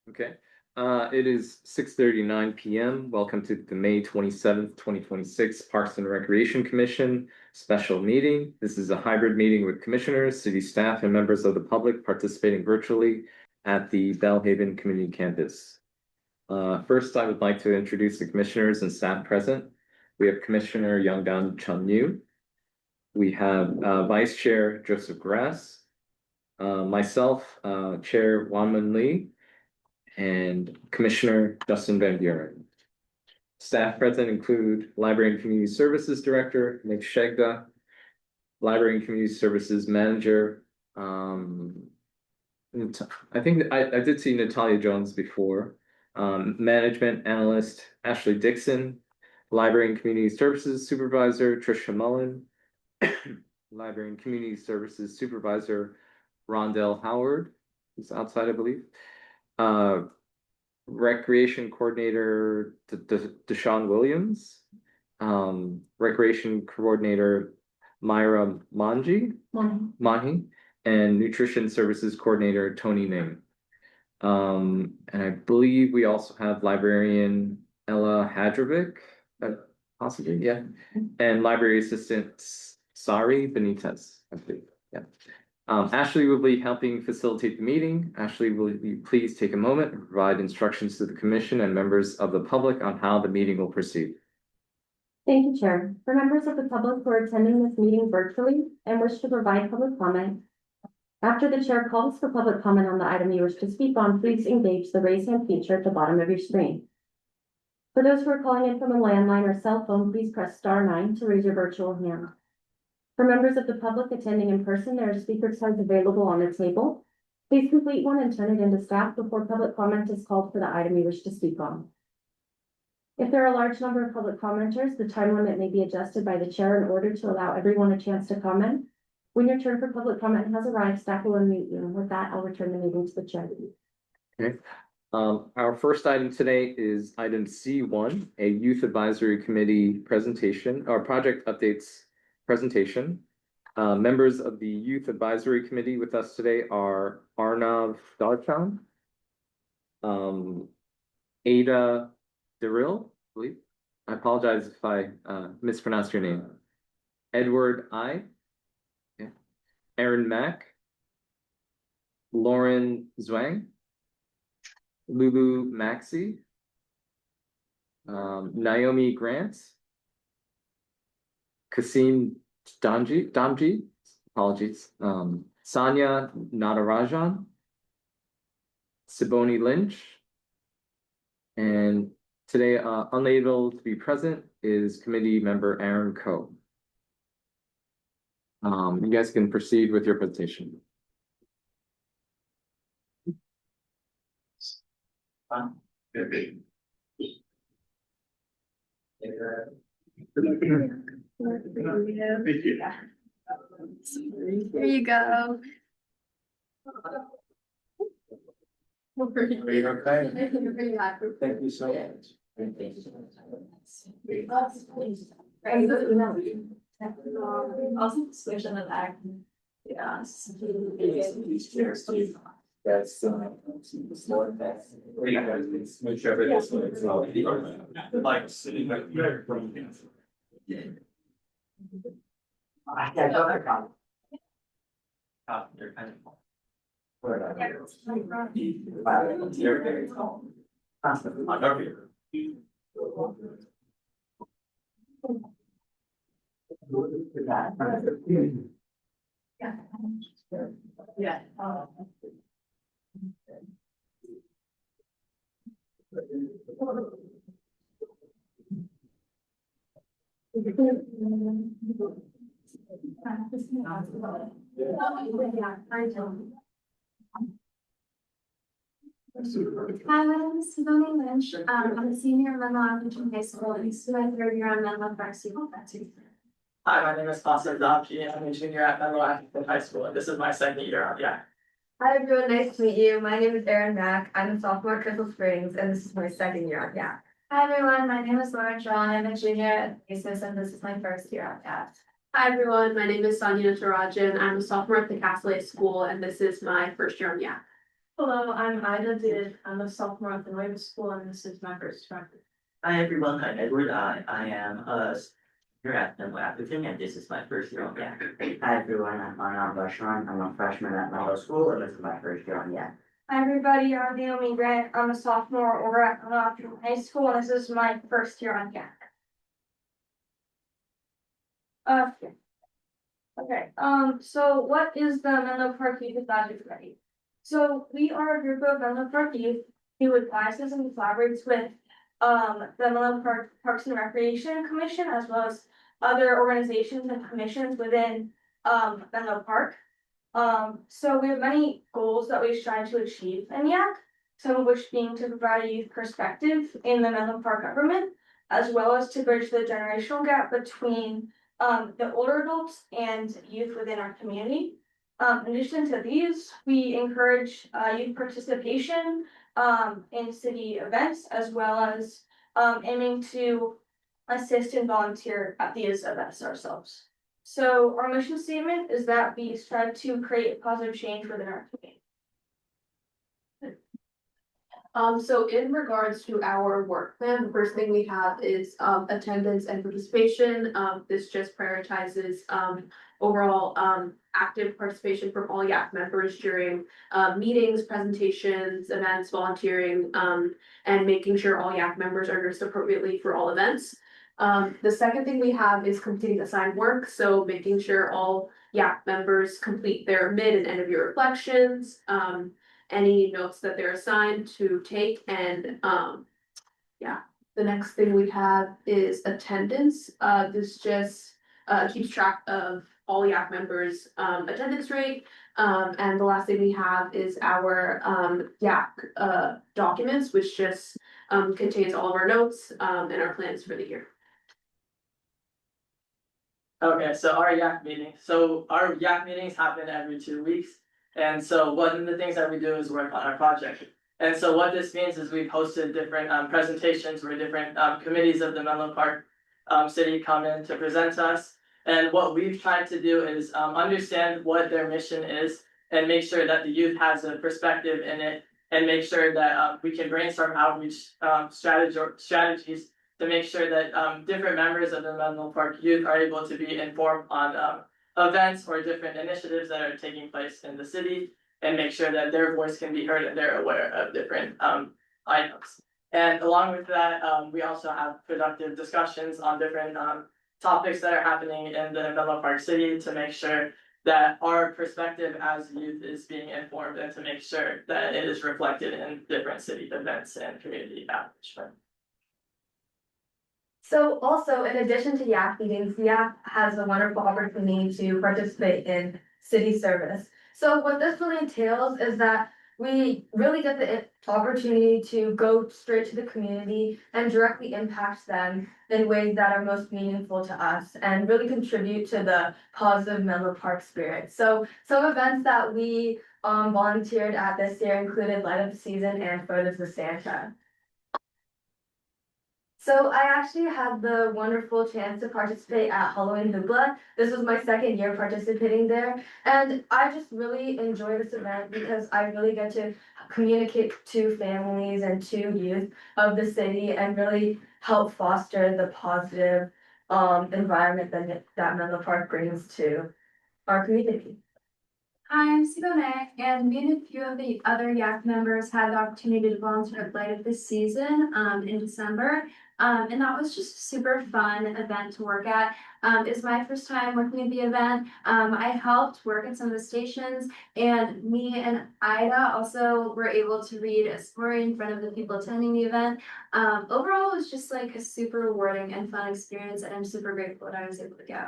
Okay, it is 6:39 PM. Welcome to the May 27th, 2026 Parks and Recreation Commission special meeting. This is a hybrid meeting with commissioners, city staff, and members of the public participating virtually at the Bellhaven Community Campus. First, I would like to introduce the commissioners and staff present. We have Commissioner Youngdan Chun Yu. We have Vice Chair Joseph Grass, myself, Chair Wanman Lee, and Commissioner Justin Van Buren. Staff present include Library and Community Services Director Nick Shegda, Library and Community Services Manager. I think I did see Natalia Jones before. Management Analyst Ashley Dixon, Library and Community Services Supervisor Tricia Mullen, Library and Community Services Supervisor Rondell Howard, who's outside, I believe. Recreation Coordinator Deshaun Williams, Recreation Coordinator Myra Manji, and Nutrition Services Coordinator Tony Ning. And I believe we also have Librarian Ella Hadrovic, possibly, yeah, and Library Assistant Sari Benitez, I believe, yeah. Ashley will be helping facilitate the meeting. Ashley, will you please take a moment and provide instructions to the commission and members of the public on how the meeting will proceed? Thank you, Chair. For members of the public who are attending this meeting virtually and wish to provide public comment, after the chair calls for public comment on the item you wish to speak on, please engage the raise hand feature at the bottom of your screen. For those who are calling in from a landline or cell phone, please press *9 to raise your virtual hand. For members of the public attending in person, there are speaker cards available on the table. Please complete one and turn it into staff before public comment is called for the item you wish to speak on. If there are a large number of public commenters, the time limit may be adjusted by the chair in order to allow everyone a chance to comment. When your turn for public comment has arrived, staff will unmute you. And with that, I'll return the meeting to the chair. Okay. Our first item today is item C1, a Youth Advisory Committee presentation or project updates presentation. Members of the Youth Advisory Committee with us today are Arnav Darchan, Ada Derrill, I believe. I apologize if I mispronounced your name. Edward I, yeah. Aaron Mack, Lauren Zhuang, Lulu Maxey, Naomi Grant, Kasim Damji, apologies, Sanya Natarajan, Siboni Lynch, and today unable to be present is committee member Aaron Coe. You guys can proceed with your presentation. Here you go. Are you okay? Thank you so much. Also switch on the back. Yeah. That's make sure everything's like sitting like I can't go that comment. You're kind of you're very tall. I'm up here. Yeah. Hi, my name is Siboni Lynch. I'm a senior in Menlo Appleton High School, and this is my third year on Menlo Varsity. Hi, my name is Austin Dopke. I'm a junior at Menlo Appleton High School, and this is my second year on YAC. Hi everyone, nice to meet you. My name is Erin Mack. I'm a sophomore at Crystal Springs, and this is my second year on YAC. Hi everyone, my name is Lauren Shawn. I'm a junior at ACES, and this is my first year on YAC. Hi everyone, my name is Sanya Natarajan. I'm a sophomore at the Castleton School, and this is my first year on YAC. Hello, I'm Ida Did. I'm a sophomore at the Nueva School and this is my first term. Hi everyone, I'm Edward. I am a senior at Menlo Atherton and this is my first year on YAC. Hi everyone, I'm Arnav Vaishran. I'm a freshman at Mellow School and this is my first year on YAC. Hi everybody, I'm Naomi Grant. I'm a sophomore over at Menlo High School and this is my first year on YAC. Okay, so what is the Menlo Park Youth Advisory Committee? So we are a group of Menlo Park youth who advises and collaborates with the Menlo Park Parks and Recreation Commission as well as other organizations and commissions within Menlo Park. So we have many goals that we strive to achieve in YAC, some of which being to provide a youth perspective in the Menlo Park government, as well as to bridge the generational gap between the older adults and youth within our community. In addition to these, we encourage youth participation in city events as well as aiming to assist and volunteer at these events ourselves. So our mission statement is that we strive to create positive change within our community. So in regards to our work plan, the first thing we have is attendance and participation. This just prioritizes overall active participation from all YAC members during meetings, presentations, events, volunteering, and making sure all YAC members are dressed appropriately for all events. The second thing we have is completing assigned work, so making sure all YAC members complete their mid and end of year reflections, any notes that they're assigned to take, and yeah. The next thing we have is attendance. This just keeps track of all YAC members' attendance rate. And the last thing we have is our YAC documents, which just contains all of our notes and our plans for the year. Okay, so our YAC meeting. So our YAC meetings happen every 2 weeks. And so one of the things that we do is work on our project. And so what this means is we've hosted different presentations where different committees of the Menlo Park city come in to present to us. And what we've tried to do is understand what their mission is and make sure that the youth has a perspective in it and make sure that we can brainstorm outreach strategies to make sure that different members of the Menlo Park youth are able to be informed on events or different initiatives that are taking place in the city and make sure that their voice can be heard and they're aware of different items. And along with that, we also have productive discussions on different topics that are happening in the Menlo Park city to make sure that our perspective as youth is being informed and to make sure that it is reflected in different city events and community outreach. So also, in addition to YAC meetings, YAC has a wonderful opportunity to participate in city service. So what this really entails is that we really get the opportunity to go straight to the community and directly impact them in ways that are most meaningful to us and really contribute to the positive Menlo Park spirit. So some events that we volunteered at this year included Light Up the Season and Photos with Santa. So I actually had the wonderful chance to participate at Halloween Hoopla. This was my second year participating there. And I just really enjoy this event because I really get to communicate to families and to youth of the city and really help foster the positive environment that Menlo Park brings to our community. Hi, I'm Sibone, and me and a few of the other YAC members had the opportunity to volunteer at Light Up This Season in December. And that was just a super fun event to work at. It's my first time working at the event. I helped work at some of the stations, and me and Ida also were able to read a story in front of the people attending the event. Overall, it was just like a super rewarding and fun experience, and I'm super grateful that I was able to go.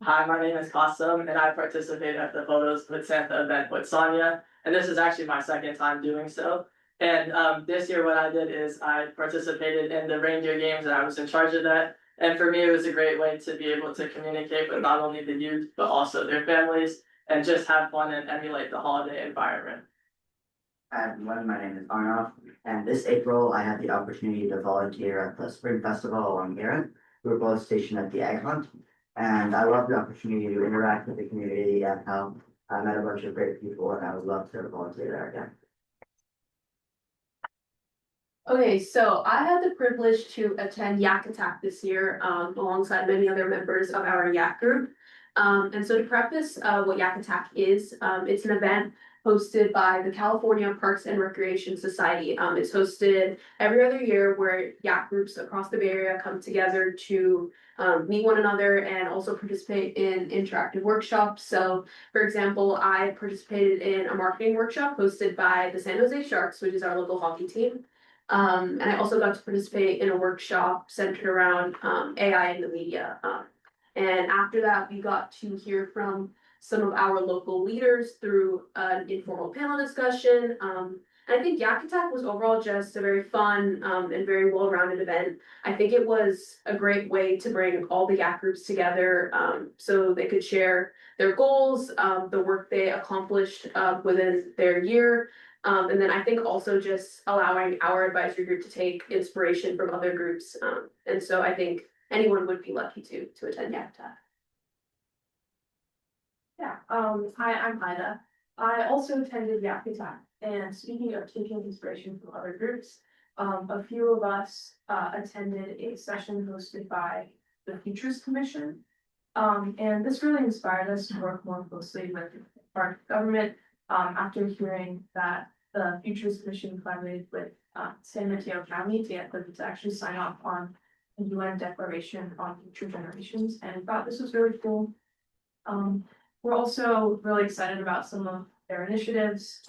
Hi, my name is Qasim, and I participated at the Photos with Santa event with Sonia, and this is actually my second time doing so. And this year what I did is I participated in the reindeer games and I was in charge of that. And for me, it was a great way to be able to communicate with not only the youth, but also their families and just have fun and emulate the holiday environment. Hi everyone, my name is Arnav, and this April I had the opportunity to volunteer at the Spring Festival along Garrett. We were both stationed at the Egg Hunt, and I loved the opportunity to interact with the community and help I met a bunch of great people and I would love to volunteer there again. Okay, so I had the privilege to attend Yak Attack this year, alongside many other members of our Yak group. And so to preface, what Yak Attack is, it's an event hosted by the California Parks and Recreation Society. It's hosted every other year where Yak groups across the Bay Area come together to meet one another and also participate in interactive workshops. So, for example, I participated in a marketing workshop hosted by the San Jose Sharks, which is our local hockey team. And I also got to participate in a workshop centered around AI in the media. And after that, we got to hear from some of our local leaders through an informal panel discussion. And I think Yak Attack was overall just a very fun and very well-rounded event. I think it was a great way to bring all the Yak groups together so they could share their goals, the work they accomplished within their year. And then I think also just allowing our advisory group to take inspiration from other groups. And so I think anyone would be lucky to attend Yak Attack. Yeah, hi, I'm Ida. I also attended Yak Attack, and speaking of taking inspiration from other groups, a few of us attended a session hosted by the Futures Commission. And this really inspired us to work more closely with our government, after hearing that the Futures Commission collaborated with San Mateo County to get them to actually sign off on the UN Declaration on Future Generations, and thought this was really cool. We're also really excited about some of their initiatives,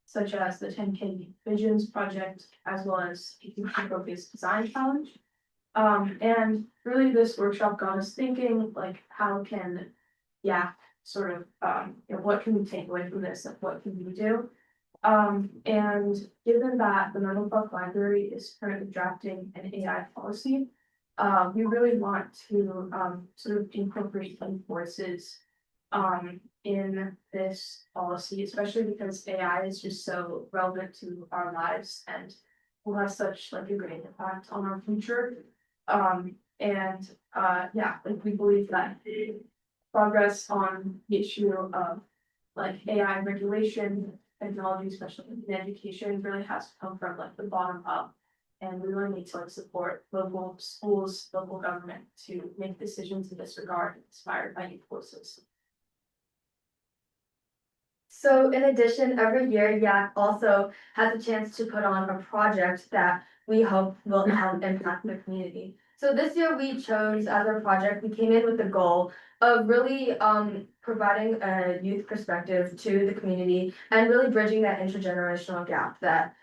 such as the 10K Visions Project, as well as the Future-Focused Design Challenge. And really this workshop got us thinking, like, how can Yak sort of, what can we take away from this, and what can we do? And given that the Menlo Park Library is currently drafting an AI policy, we really want to sort of incorporate young voices in this policy, especially because AI is just so relevant to our lives and will have such like a great impact on our future. Yeah, like we believe that progress on the issue of like AI regulation, technology, especially in education, really has to come from like the bottom up. And we really need to like support local schools, local government to make decisions in this regard inspired by youth voices. So in addition, every year Yak also has a chance to put on a project that we hope will help impact the community. So this year we chose as our project, we came in with the goal of really providing a youth perspective to the community and really bridging that intergenerational gap that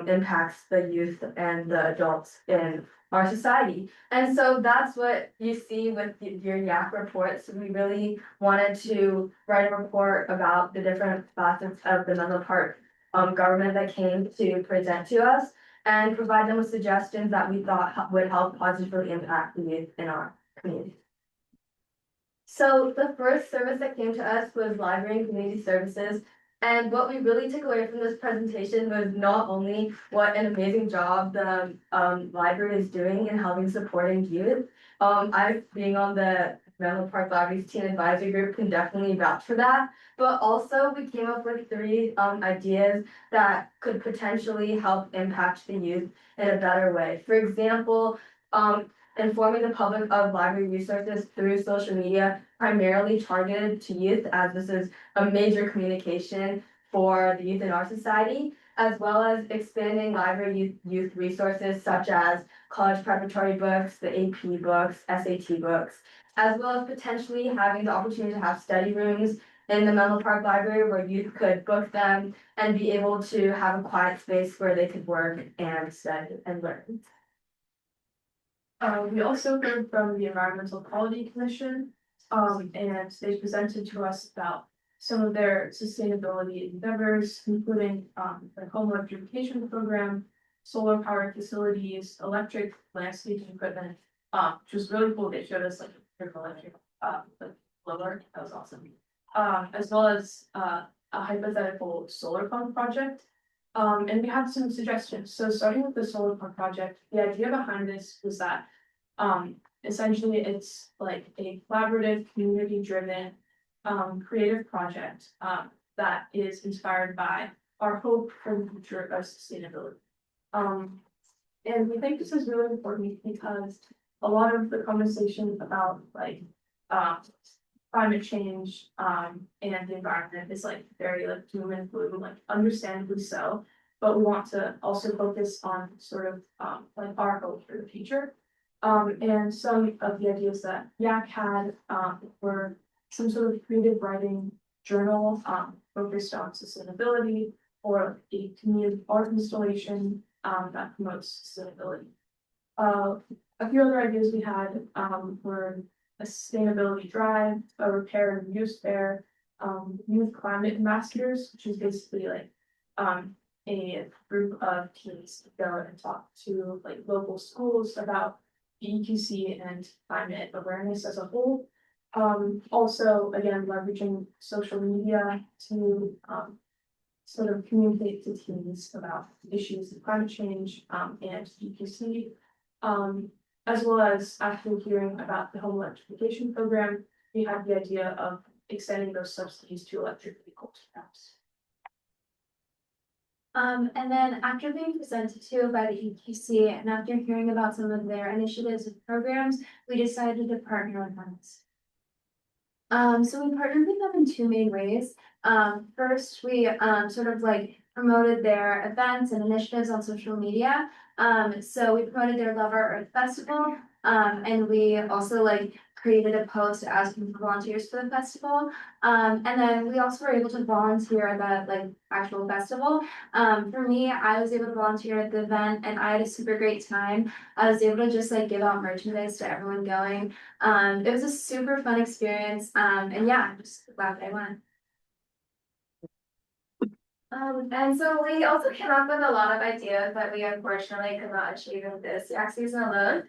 impacts the youth and the adults in our society. And so that's what you see with your Yak reports. We really wanted to write a report about the different facets of the Menlo Park government that came to present to us and provide them with suggestions that we thought would help positively impact the youth in our community. So the first service that came to us was library and community services. And what we really took away from this presentation was not only what an amazing job the library is doing in helping supporting youth. I, being on the Menlo Park Library's teen advisory group, can definitely vouch for that. But also we came up with 3 ideas that could potentially help impact the youth in a better way. For example, informing the public of library resources through social media, primarily targeted to youth, as this is a major communication for the youth in our society, as well as expanding library youth resources such as college preparatory books, the AP books, SAT books, as well as potentially having the opportunity to have study rooms in the Menlo Park Library where youth could book them and be able to have a quiet space where they could work and study and learn. We also heard from the Environmental Quality Commission, and they presented to us about some of their sustainability endeavors, including the home electrification program, solar powered facilities, electric landscaping equipment, which was really cool. They showed us like a electric blower. That was awesome. As well as a hypothetical solar pump project. And we had some suggestions. So starting with the solar pump project, the idea behind this was that essentially it's like a collaborative, community driven creative project, that is inspired by our hope for the future of sustainability. And we think this is really important because a lot of the conversation about like, climate change, and the environment is like very like doom and gloom, like understandably so. But we want to also focus on sort of, like our hope for the future. And some of the ideas that Yak had, were some sort of creative writing journal, focused on sustainability, or a community art installation, that promotes sustainability. A few other ideas we had, were a sustainability drive, a repair and reuse fair, youth climate ambassadors, which is basically like, a group of teens to go and talk to like local schools about the EQC and climate awareness as a whole. Also, again, leveraging social media to, sort of communicate to teens about issues of climate change, and EQC. As well as after hearing about the home electrification program, we had the idea of extending those subsidies to electric vehicles perhaps. And then after being presented to by the EQC and after hearing about some of their initiatives and programs, we decided to partner with them. So we partnered with them in two main ways. First, we sort of like promoted their events and initiatives on social media. So we promoted their Love Our Earth Festival, and we also like created a post asking for volunteers for the festival. And then we also were able to volunteer at the like actual festival. For me, I was able to volunteer at the event and I had a super great time. I was able to just like give out merchandise to everyone going. It was a super fun experience. And yeah, I'm just glad that I went. And so we also came up with a lot of ideas that we unfortunately could not achieve in this yak season alone.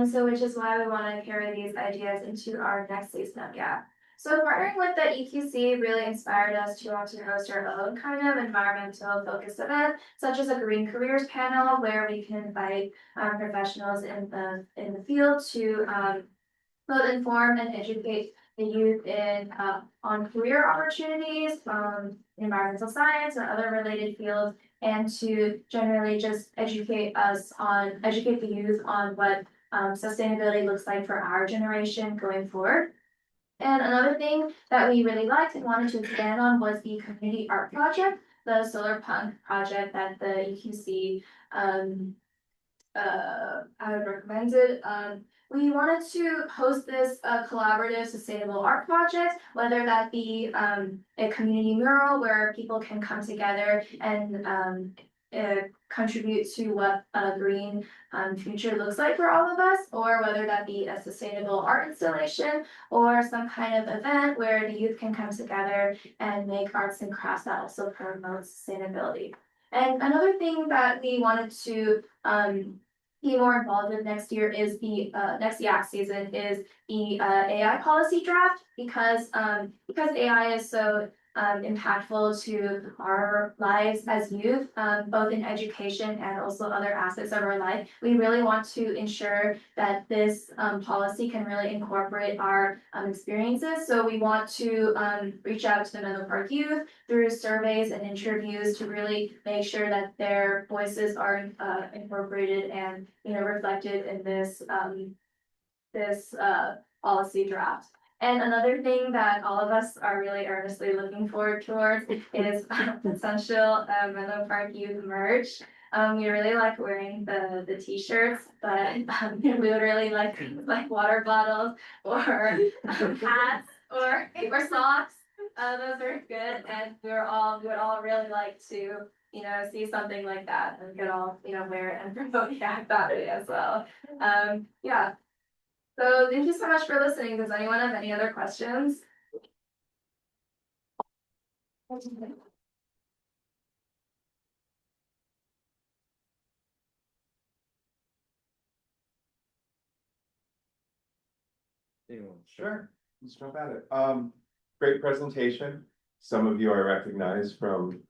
So which is why we want to carry these ideas into our next season of yak. So partnering with the EQC really inspired us to want to host our own kind of environmental focused event, such as a green careers panel where we can invite professionals in the field to both inform and educate the youth in on career opportunities, environmental science or other related fields, and to generally just educate the youth on what sustainability looks like for our generation going forward. And another thing that we really liked and wanted to expand on was the community art project, the solar punk project that the EQC I would recommend it. We wanted to host this collaborative sustainable art project, whether that be a community mural where people can come together and contribute to what a green future looks like for all of us, or whether that be a sustainable art installation or some kind of event where the youth can come together and make arts and crafts that also promote sustainability. And another thing that we wanted to be more involved with next year is the next yak season is the AI policy draft, because AI is so impactful to our lives as youth, both in education and also other aspects of our life. We really want to ensure that this policy can really incorporate our experiences. So we want to reach out to the Menlo Park youth through surveys and interviews to really make sure that their voices are incorporated and reflected in this policy draft. And another thing that all of us are really earnestly looking forward towards is potential Menlo Park youth merch. We really like wearing the t-shirts, but we would really like things like water bottles or hats or socks. Those are good, and we would all really like to see something like that and could all wear it and promote yak that way as well. Yeah. So thank you so much for listening. Does anyone have any other questions? Anyone? Sure, let's jump at it. Great presentation. Some of you I recognize from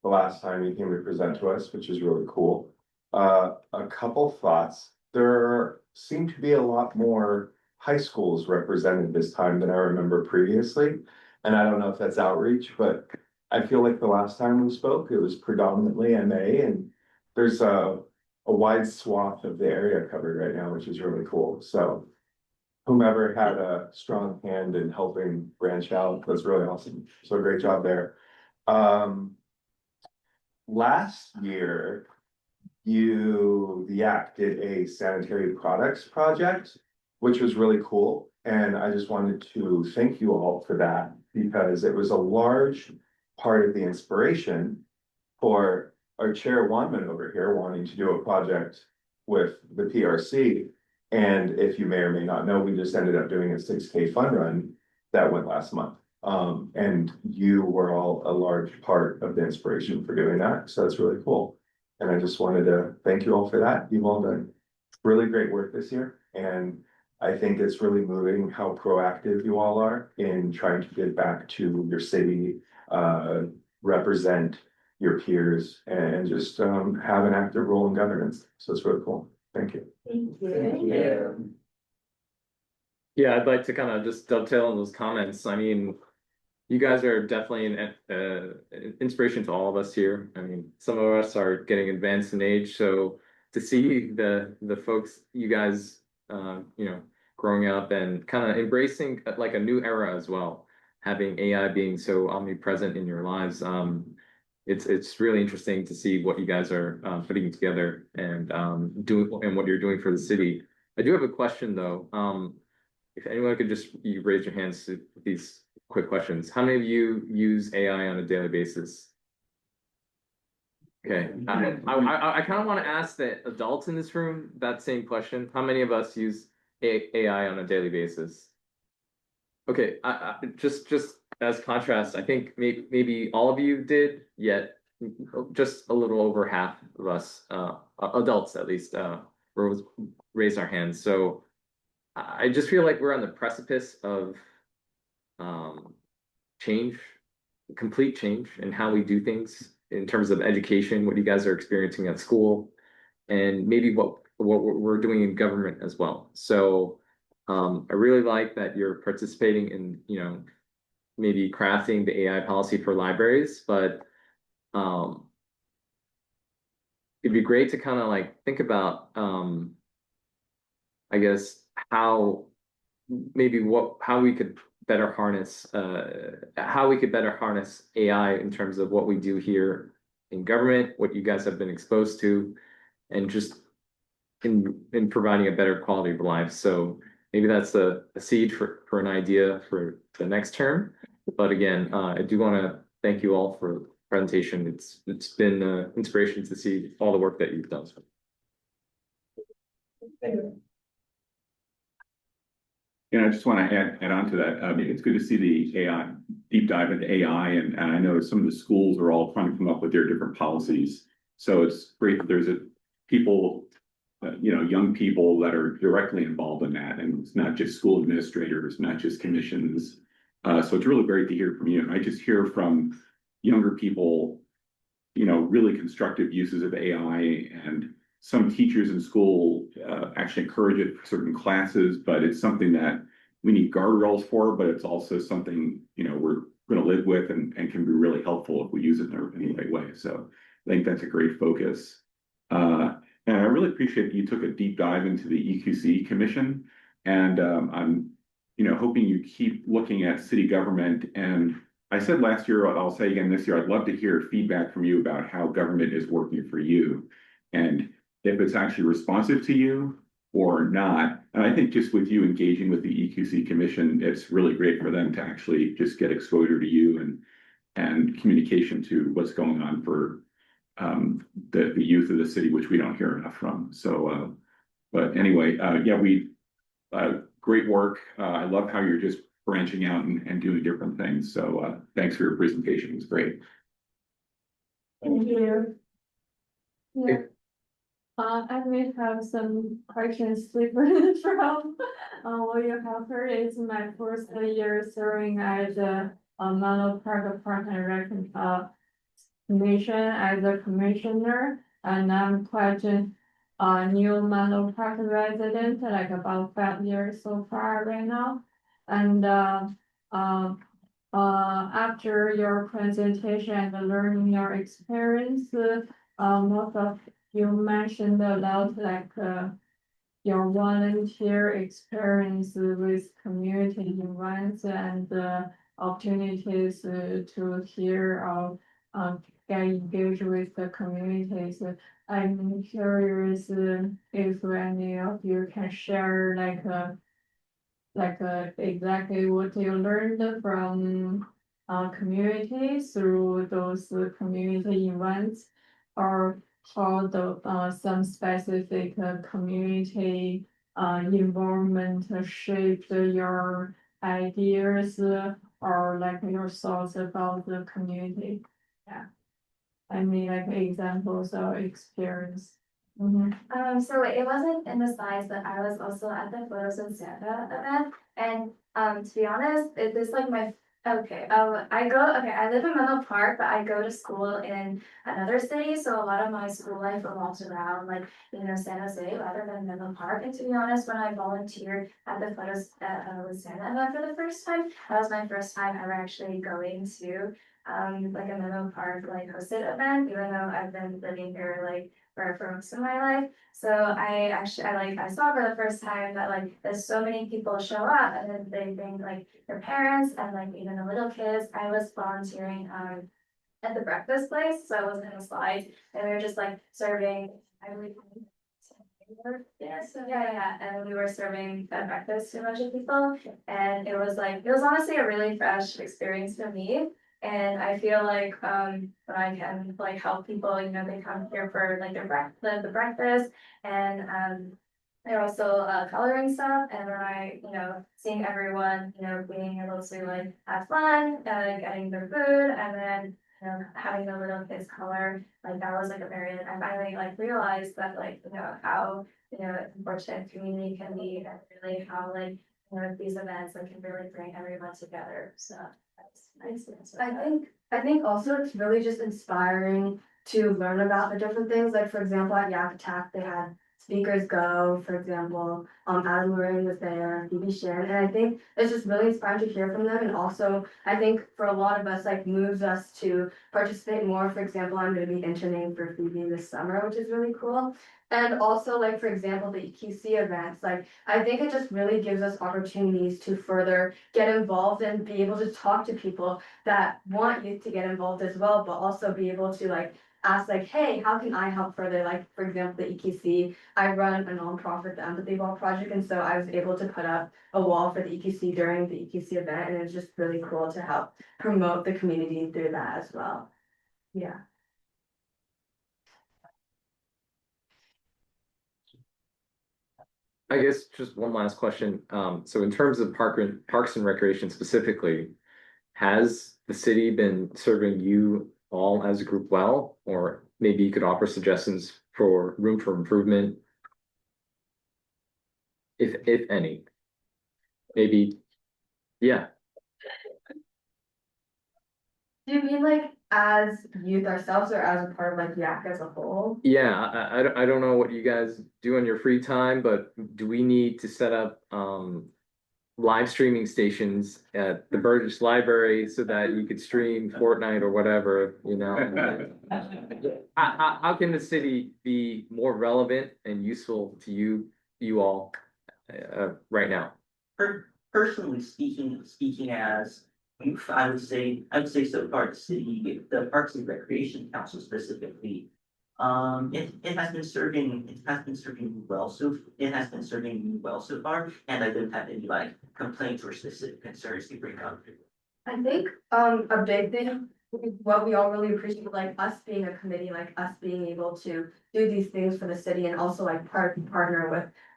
the last time you came to present to us, which is really cool. A couple thoughts. There seem to be a lot more high schools represented this time than I remember previously. And I don't know if that's outreach, but I feel like the last time we spoke, it was predominantly MA, and there's a wide swath of the area covered right now, which is really cool. So whomever had a strong hand in helping branch out was really awesome. So great job there. Last year, the YAC did a sanitary products project, which was really cool. And I just wanted to thank you all for that because it was a large part of the inspiration for our chair Wanman over here wanting to do a project with the PRC. And if you may or may not know, we just ended up doing a 6K fun run that went last month. And you were all a large part of the inspiration for doing that. So that's really cool. And I just wanted to thank you all for that. You've all done really great work this year. And I think it's really moving how proactive you all are in trying to get back to your city, represent your peers and just have an active role in governance. So it's really cool. Thank you. Thank you. Yeah, I'd like to kind of just dovetail on those comments. I mean, you guys are definitely an inspiration to all of us here. I mean, some of us are getting advanced in age, so to see the folks, you guys, growing up and kind of embracing like a new era as well, having AI being so omnipresent in your lives, it's really interesting to see what you guys are putting together and doing and what you're doing for the city. I do have a question though. If anyone could just you raise your hands to these quick questions. How many of you use AI on a daily basis? Okay, I kind of want to ask the adults in this room that same question. How many of us use AI on a daily basis? Okay, just as contrast, I think maybe all of you did, yet just a little over half of us, adults at least, raised our hands. So I just feel like we're on the precipice of change, complete change in how we do things in terms of education, what you guys are experiencing at school, and maybe what we're doing in government as well. So I really like that you're participating in, maybe crafting the AI policy for libraries, but it'd be great to kind of like think about, I guess, how we could better harness AI in terms of what we do here in government, what you guys have been exposed to, and just in providing a better quality of life. So maybe that's a seed for an idea for the next term. But again, I do want to thank you all for the presentation. It's been an inspiration to see all the work that you've done. And I just want to add on to that. I mean, it's good to see the AI deep dive into AI, and I know some of the schools are all trying to come up with their different policies. So it's great that there's people, young people that are directly involved in that, and it's not just school administrators, not just commissions. So it's really great to hear from you. And I just hear from younger people, really constructive uses of AI, and some teachers in school actually encourage it for certain classes, but it's something that we need guardrails for, but it's also something, we're going to live with and can be really helpful if we use it in the right way. So I think that's a great focus. And I really appreciate that you took a deep dive into the EQC Commission. And I'm, hoping you keep looking at city government. And I said last year, I'll say again this year, I'd love to hear feedback from you about how government is working for you, and if it's actually responsive to you or not. And I think just with you engaging with the EQC Commission, it's really great for them to actually just get exposure to you and communication to what's going on for the youth of the city, which we don't hear enough from. So, but anyway, great work. I love how you're just branching out and doing different things. So thanks for your presentation. It was great. Thank you. Yeah. I may have some questions different from what you have heard. It's my first year serving as a Menlo Park Park and Rec Commission as a commissioner, and I'm quite a new Menlo Park resident, like about 5 years so far right now. And after your presentation and learning your experience, most of you mentioned about your volunteer experience with community events and opportunities to hear or get engaged with the communities. I'm curious if any of you can share exactly what you learned from communities through those community events, or how the some specific community involvement shaped your ideas or your thoughts about the community. Yeah. I mean, examples or experience. So it wasn't in the slides, but I was also at the Photos of Santa event, and to be honest, it is like my, I live in Menlo Park, but I go to school in another city, so a lot of my school life revolves around San Jose rather than Menlo Park, and to be honest, when I volunteered at the Photos with Santa event for the first time, that was my first time ever actually going to a Menlo Park hosted event, even though I've been living here for most of my life. So I saw for the first time that there's so many people show up and then they bring their parents and even the little kids. I was volunteering at the breakfast place, so I wasn't in the slides, and we were just serving, I believe. Yeah, and we were serving breakfast to a bunch of people, and it was honestly a really fresh experience for me. And I feel when I can help people, they come here for the breakfast, and they're also coloring stuff, and when seeing everyone being able to have fun, getting their food, and then having the little kids color, that was a very, I finally realized that how important community can be, and really how these events can really bring everyone together. So that's nice. I think also it's really just inspiring to learn about the different things. For example, at Yak Attack, they had speakers go, for example, Adam Lorraine was there, Phoebe Shan, and I think it's just really inspiring to hear from them. And also, I think for a lot of us, moves us to participate more. For example, I'm going to be interning for Phoebe this summer, which is really cool. And also, for example, the EQC events, I think it just really gives us opportunities to further get involved and be able to talk to people that want youth to get involved as well, but also be able to ask hey, how can I help further? For example, the EQC, I run a nonprofit, the Empathy Wall Project, and so I was able to put up a wall for the EQC during the EQC event, and it's just really cool to help promote the community through that as well. Yeah. I guess just one last question. So in terms of Parks and Recreation specifically, has the city been serving you all as a group well? Or maybe you could offer suggestions for room for improvement? If any. Maybe, yeah. Do you mean as youth ourselves or as a part of Yak as a whole? Yeah, I don't know what you guys do in your free time, but do we need to set up live streaming stations at the Burgess Library so that you could stream Fortnite or whatever, How can the city be more relevant and useful to you all right now? Personally speaking as youth, I would say so far the city, the Parks and Recreation Council specifically, it has been serving me well so far, and I don't have any complaints or specific concerns to bring up. I think a big thing, what we all really appreciate, us being a committee, us being able to do these things for the city, and also partner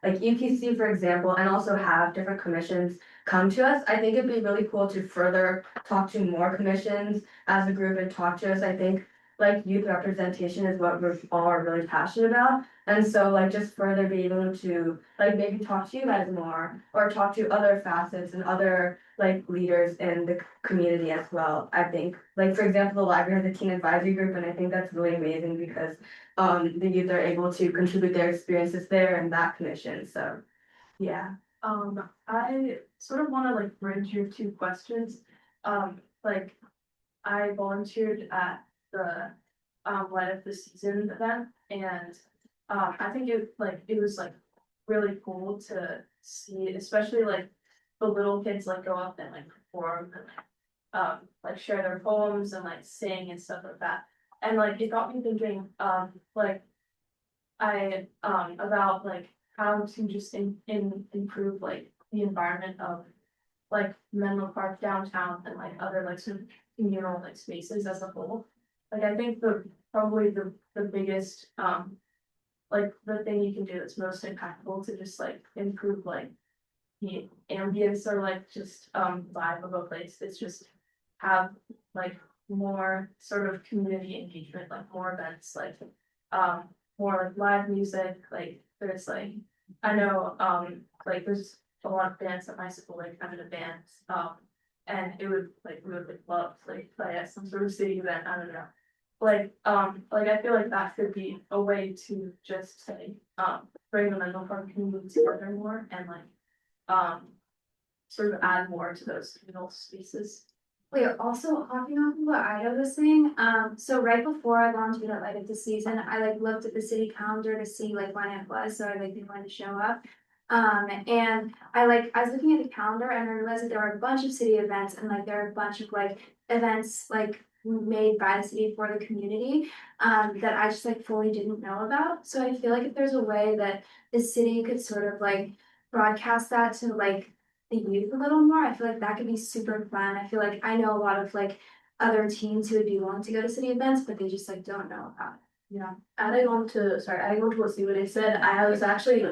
with UPC, for example, and also have different commissions come to us. I think it'd be really cool to further talk to more commissions as a group and talk to us. I think youth representation is what we're all are really passionate about. And so just further be able to maybe talk to you guys more, or talk to other facets and other leaders in the community as well. I think for example, the library has a teen advisory group, and I think that's really amazing because the youth are able to contribute their experiences there in that commission. So yeah. I sort of want to bridge your two questions. like, I volunteered at the light of the season event, and I think it was like really cool to see, especially like the little kids like go up and like perform and like share their poems and like sing and stuff like that. And like it got me thinking, like I about like how to just improve like the environment of like Menlo Park downtown and like other like sort of communal like spaces as a whole. Like I think probably the biggest like the thing you can do that's most impactful to just like improve like the ambience or like just vibe of a place is just have like more sort of community engagement, like more events, like more like live music, like there's like I know like there's a lot of bands at my school, like I'm in a band, and it would like we would like love to like play at some sort of city event, I don't know. Like I feel like that could be a way to just say bring the Menlo Park community together more and like sort of add more to those communal spaces. Wait, also hopping off of what Ida was saying, so right before I volunteered at Light of the Season, I like looked at the city calendar to see like when it was, so I like knew when to show up. And I was looking at the calendar and I realized that there were a bunch of city events and like there are a bunch of like events like made by the city for the community, that I just like fully didn't know about. So I feel like if there's a way that the city could sort of like broadcast that to like the youth a little more, I feel like that could be super fun. I feel like I know a lot of like other teens who would be willing to go to city events, but they just like don't know about it. Yeah, adding on to what Stephen said, I was actually,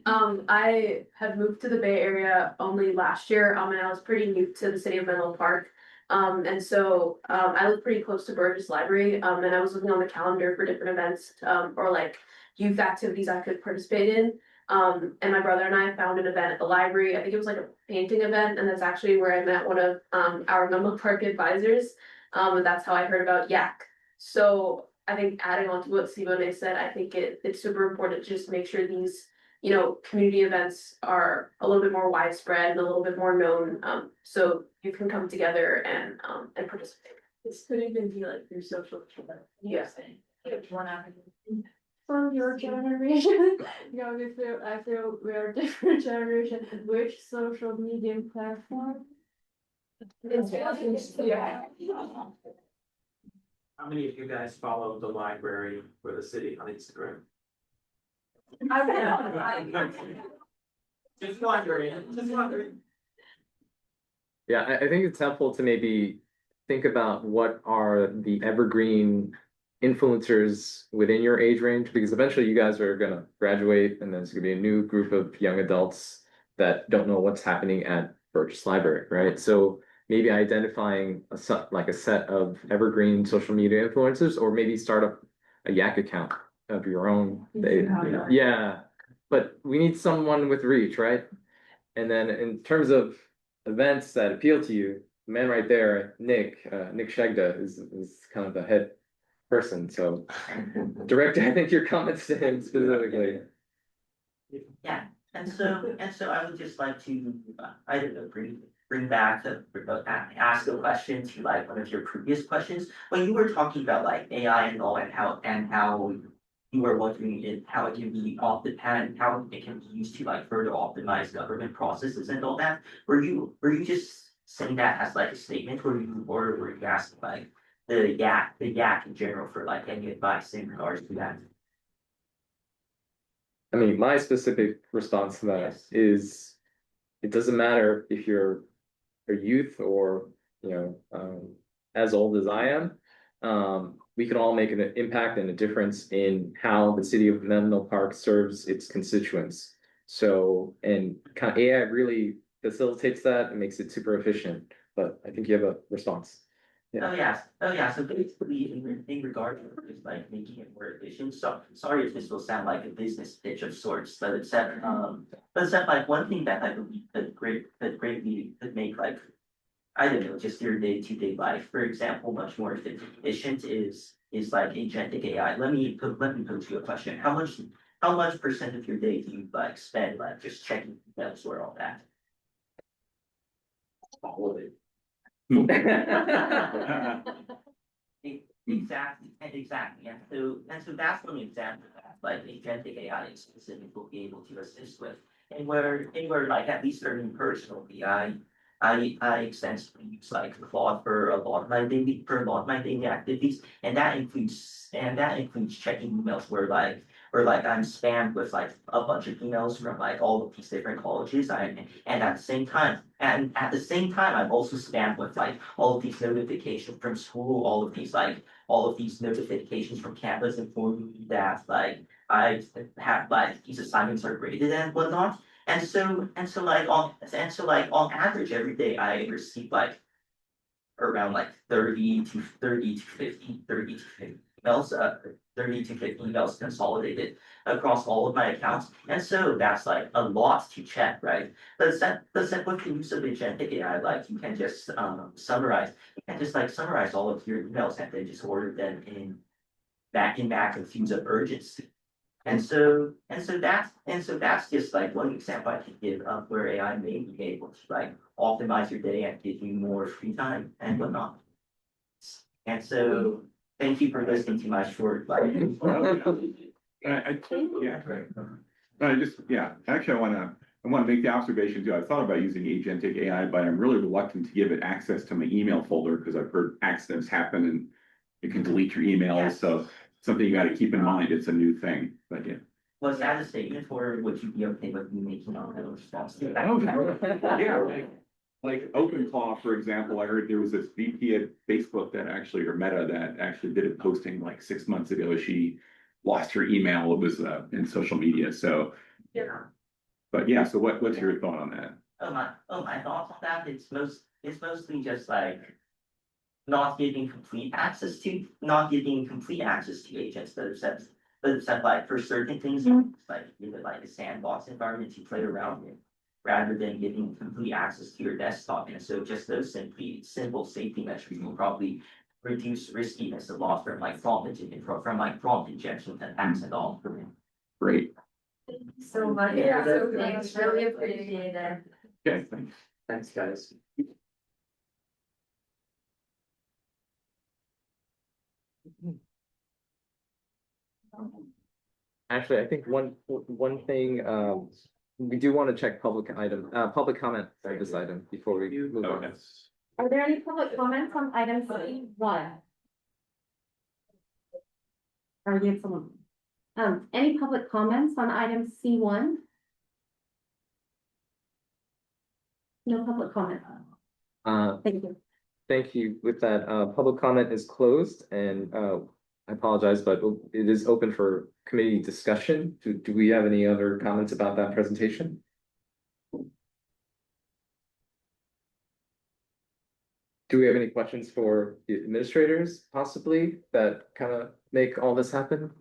I had moved to the Bay Area only last year, and I was pretty new to the city of Menlo Park. And so, I live pretty close to Burgess Library, and I was looking on the calendar for different events, or like youth activities I could participate in. And my brother and I found an event at the library. I think it was like a painting event, and that's actually where I met one of our Menlo Park advisors. And that's how I heard about Yak. So I think adding on to what Simone said, I think it's super important to just make sure these, community events are a little bit more widespread and a little bit more known, so you can come together and participate. This could even be like your social media. Yes. One avenue. From your generation, I feel we are different generation. Which social media platform? Yeah. How many of you guys follow the library or the city on Instagram? Just wondering. Yeah, I think it's helpful to maybe think about what are the evergreen influencers within your age range, because eventually you guys are gonna graduate and there's gonna be a new group of young adults that don't know what's happening at Burgess Library, right? So maybe identifying a set of evergreen social media influencers, or maybe start up a Yak account of your own. Yeah, but we need someone with reach, right? And then in terms of events that appeal to you, the man right there, Nick Shegda is kind of the head person. So direct, I think, your comments to him specifically. Yeah, and so I would just like to, I don't know, bring back ask a question to like one of your previous questions. When you were talking about like AI and all, and how you were wondering how it can be how it can be used to like further optimize government processes and all that. Were you just saying that as like a statement, or were you asking like the Yak in general for like any advice in regards to that? I mean, my specific response to that Yes. is it doesn't matter if you're a youth or, as old as I am. We can all make an impact and a difference in how the city of Menlo Park serves its constituents. So, and kind of AI really facilitates that and makes it super efficient. But I think you have a response. Yeah. Oh yeah, so basically in regard to just like making it more efficient, so sorry if this will sound like a business pitch of sorts, but it's that like one thing that I believe that greatly could make like, I don't know, just your day-to-day life, for example, much more efficient is like agentic AI. Let me pose you a question. How much percent of your day do you like spend like just checking emails or all that? All of it. Exactly, and so that's one example that like agentic AI is specifically will be able to assist with. And where like at least for me personally, I extensively use like Claude for a lot of my daily activities, and that includes checking emails where like I'm spammed with like a bunch of emails from like all of these different colleges. And at the same time, I'm also spammed with like all of these notifications from school, all of these notifications from campus informing me that like I have like these assignments are graded and whatnot. And so like on average every day I receive like around like 30 to 50 emails, 30 to 50 emails consolidated across all of my accounts. And so that's like a lot to check, right? But then with the use of agentic AI, like you can just summarize all of your emails and then just order them in magnitudes of urgency. And so that's just like one example I can give of where AI may be able to like optimize your day and give you more free time and whatnot. And so thank you for listening to my short like. Actually, I wanna make the observation too. I thought about using agentic AI, but I'm really reluctant to give it access to my email folder because I've heard accidents happen and it can delete your emails, Yes. so something you gotta keep in mind. It's a new thing, but yeah. Was that a statement or would you be okay with me making a response to that? Oh, yeah, like OpenClaw, for example, I heard there was this VP at Facebook that actually, or Meta, that actually did a posting like 6 months ago. She lost her email. It was in social media. So, Yeah. but yeah. So what's your thought on that? My thoughts on that, it's mostly just like not giving complete access to agents, but except like for certain things, like give it like a sandbox environment to play around in, rather than giving complete access to your desktop. And so just those simple safety measures will probably reduce riskiness of loss from like prompt injection attacks and all. Great. So much. Yeah. Thanks, really appreciate it. Okay, thanks. Thanks, guys. Actually, I think one thing, we do want to check public comment for this item before we move Oh, on. yes. Are there any public comments on item C1? Or you have someone? Any public comments on item C1? No public comment. Thank you. Thank you. With that, public comment is closed and I apologize, but it is open for committee discussion. Do we have any other comments about that presentation? Do we have any questions for the administrators possibly that kind of make all this happen?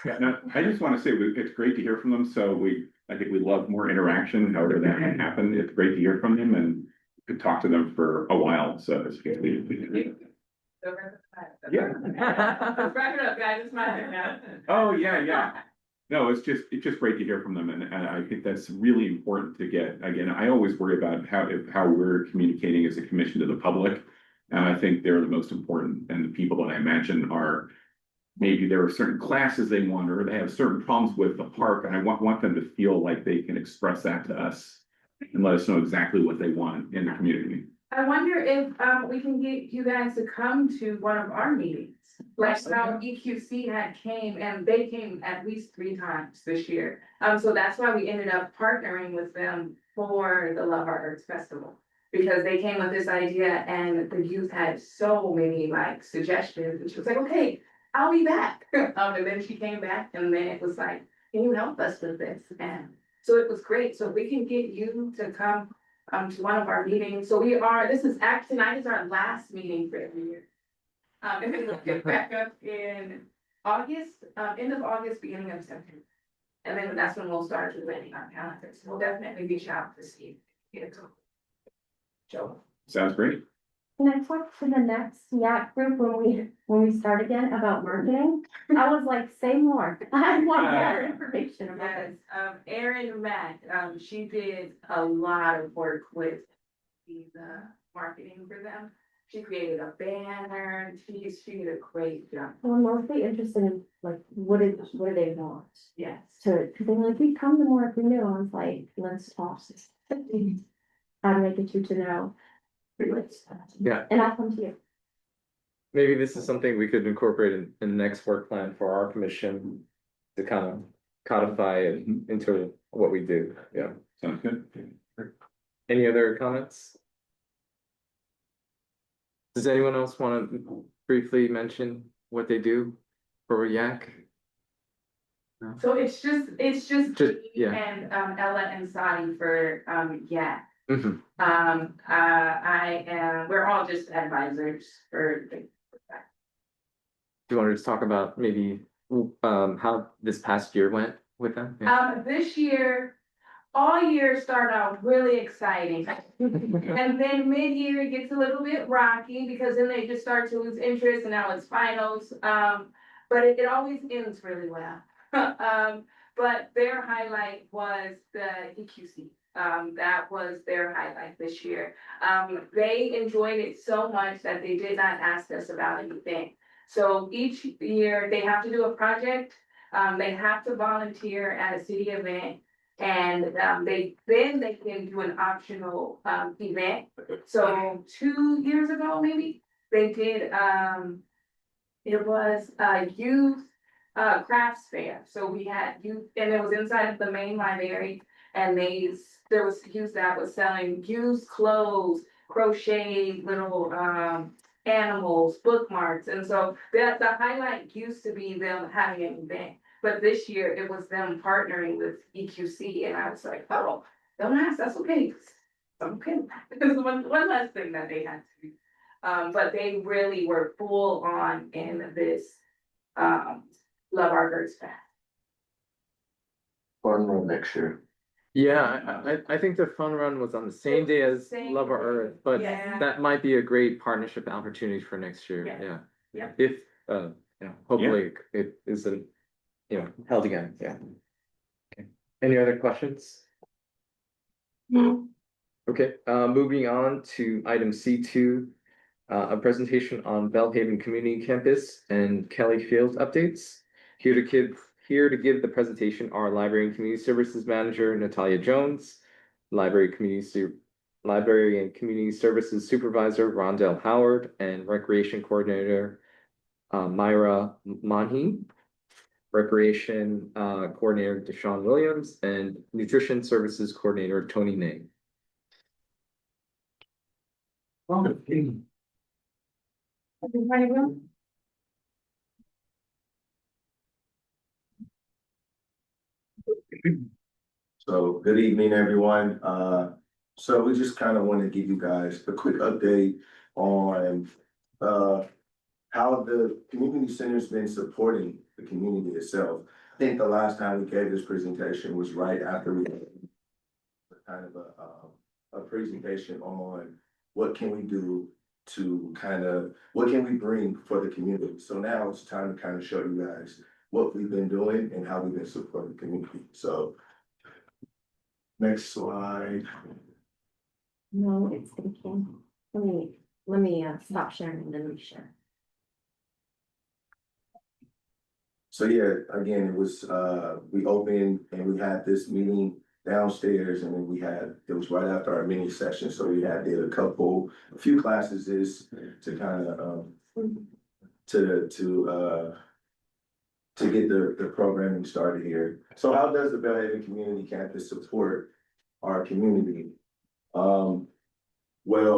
Yeah, no, I just want to say it's great to hear from them. So I think we love more interaction, however that can happen. It's great to hear from them and could talk to them for a while. So it's good. Yeah. Wrap it up, guys, it's my turn now. Oh, yeah. No, it's just great to hear from them. And I think that's really important to get. Again, I always worry about how we're communicating as a commission to the public. And I think they're the most important, and the people that I imagine are, maybe there are certain classes they want, or they have certain problems with the park, and I want them to feel like they can express that to us and let us know exactly what they want in the community. I wonder if we can get you guys to come to one of our meetings. Like how EQC had came, and they came at least 3 times this year. So that's why we ended up partnering with them for the Love Our Earth Festival. Because they came with this idea and the youth had so many like suggestions, and she was like, okay, I'll be back. And then she came back, and then it was like, can you help us with this? And so it was great. So if we can get you to come to one of our meetings. So tonight is our last meeting for every year. And then we'll get back up in August, end of August, beginning of September. And then that's when we'll start planning our calendars. We'll definitely reach out to see. Joe. Sounds great. Can I talk to the next YAC group when we start again about marketing? I was like, say more. I want more information about Yes, it. Erin Mack, she did a lot of work with the marketing for them. She created a banner, she did a great job, So I'm mostly interested in like, what do they want? yes. To, cause they're like, we come to more if we knew. I was like, let's talk. How do I get you to know? Yeah. And I'll come to you. Maybe this is something we could incorporate in the next work plan for our commission to kind of codify it into what we do. Yeah. Sounds good. Any other comments? Does anyone else want to briefly mention what they do for Yak? So it's just Just- me yeah. and Ella and Sadi for yeah. Mhm. We're all just advisors for Do you want to just talk about maybe how this past year went with them? Yeah. this year, all years start out really exciting. And then mid-year it gets a little bit rocky because then they just start to lose interest and now it's finals. But it always ends really well. But their highlight was the EQC. That was their highlight this year. They enjoyed it so much that they did not ask us about anything. So each year they have to do a project. They have to volunteer at a city event. And they can do an optional event. So 2 years ago, maybe, they did it was a youth crafts fair. So we had youth, and it was inside of the main library, and there was youth that was selling used clothes, crochet little animals, bookmarks, and so the highlight used to be them having an event. But this year it was them partnering with EQC, and I was like, oh, don't ask, that's okay. Okay, it's one less thing that they had to do. But they really were full on in this Love Our Birds Fest. Fun run next year. Yeah, I think the fun run was on the same day as Same Love Our day. Earth, but Yeah. that might be a great partnership opportunity for next year. Yeah. Yeah. Yeah. If hopefully it isn't, held again. Yeah. Okay. Any other questions? Okay, moving on to item C2, a presentation on Bellhaven Community Campus and Kelly Field updates. Here to give the presentation are Library and Community Services Manager Natalia Jones, Library and Community Services Supervisor Rondell Howard, and Recreation Coordinator Myra Monhe, Recreation Coordinator Deshaun Williams, and Nutrition Services Coordinator Tony Nang. So good evening, everyone. So we just kind of want to give you guys a quick update on how the community center's been supporting the community itself. I think the last time we gave this presentation was right after we had kind of a presentation on what can we do to what can we bring for the community. So now it's time to kind of show you guys what we've been doing and how we've been supporting the community. So next slide. No, it's thinking. Let me stop sharing and then reshare. So yeah, again, it was, we opened and we had this meeting downstairs, and then it was right after our mini session, so we did a few classes to kind of, to get the programming started here. So how does the Bellhaven Community Campus support our community? Well,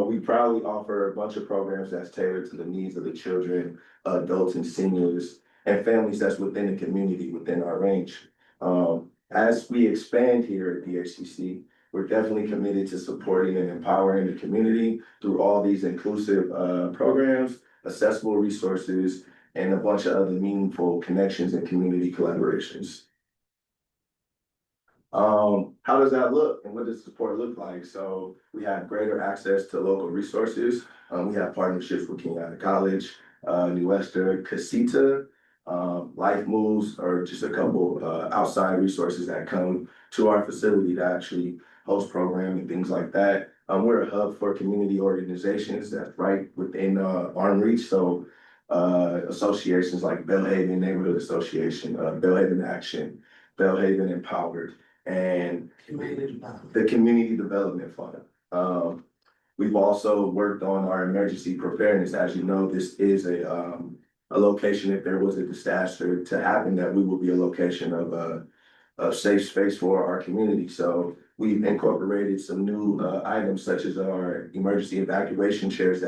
we proudly offer a bunch of programs that's tailored to the needs of the children, adults and seniors, and families that's within the community, within our range. As we expand here at DHCC, we're definitely committed to supporting and empowering the community through all these inclusive programs, accessible resources, and a bunch of other meaningful connections and community collaborations. How does that look and what does support look like? So we have greater access to local resources. We have partnerships with Kenyatta College, New Western, Casita, Life Moves, or just a couple outside resources that come to our facility to actually host programming and things like that. We're a hub for community organizations that's right within arm reach. So associations like Bellhaven Neighborhood Association, Bellhaven Action, Bellhaven Empowered, and the Community Development Fund. We've also worked on our emergency preparedness. As you know, this is a location, if there was a disaster to happen, that we will be a location of a safe space for our community. So we've incorporated some new items such as our emergency evacuation chairs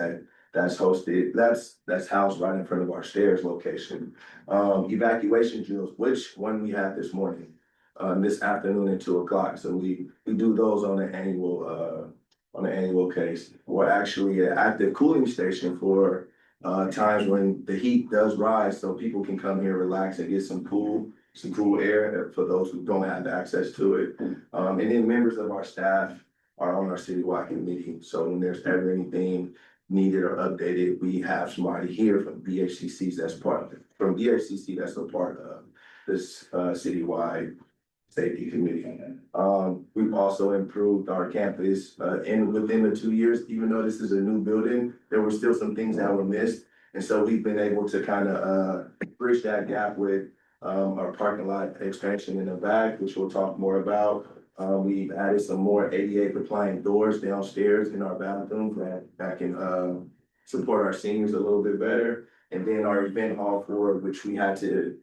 that's hosted, that's housed right in front of our stairs location. Evacuation drills, which one we had this morning, this afternoon at 2 o'clock. So we do those on an annual case. We're actually an active cooling station for times when the heat does rise, so people can come here, relax, and get some cool air for those who don't have access to it. And then members of our staff are on our citywide committee. So when there's ever anything needed or updated, we have somebody here from BHCC that's a part of this citywide safety committee. We've also improved our campus, and within the 2 years, even though this is a new building, there were still some things that were missed. And so we've been able to kind of bridge that gap with our parking lot expansion in the back, which we'll talk more about. We've added some more ADA compliant doors downstairs in our bathrooms that can support our seniors a little bit better. And then our event hall floor, which we had to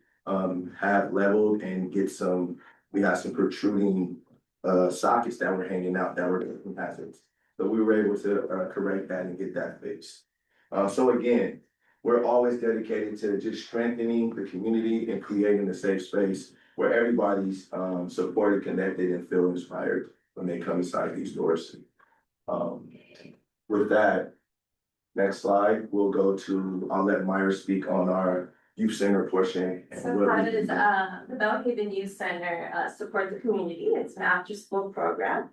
have leveled and we had some protruding sockets that were hanging out that were hazards. So we were able to correct that and get that fixed. So again, we're always dedicated to just strengthening the community and creating a safe space where everybody's supported, connected, and feel inspired when they come inside these doors. With that, next slide, I'll let Myra speak on our youth center portion. So how does the Bellhaven Youth Center support the community? It's an after school program.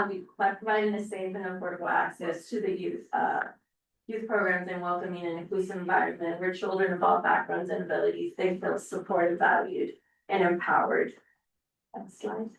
We providing a safe and affordable access to the youth programs and welcoming an inclusive environment where children of all backgrounds and abilities, they feel supported, valued, and empowered. Next slide.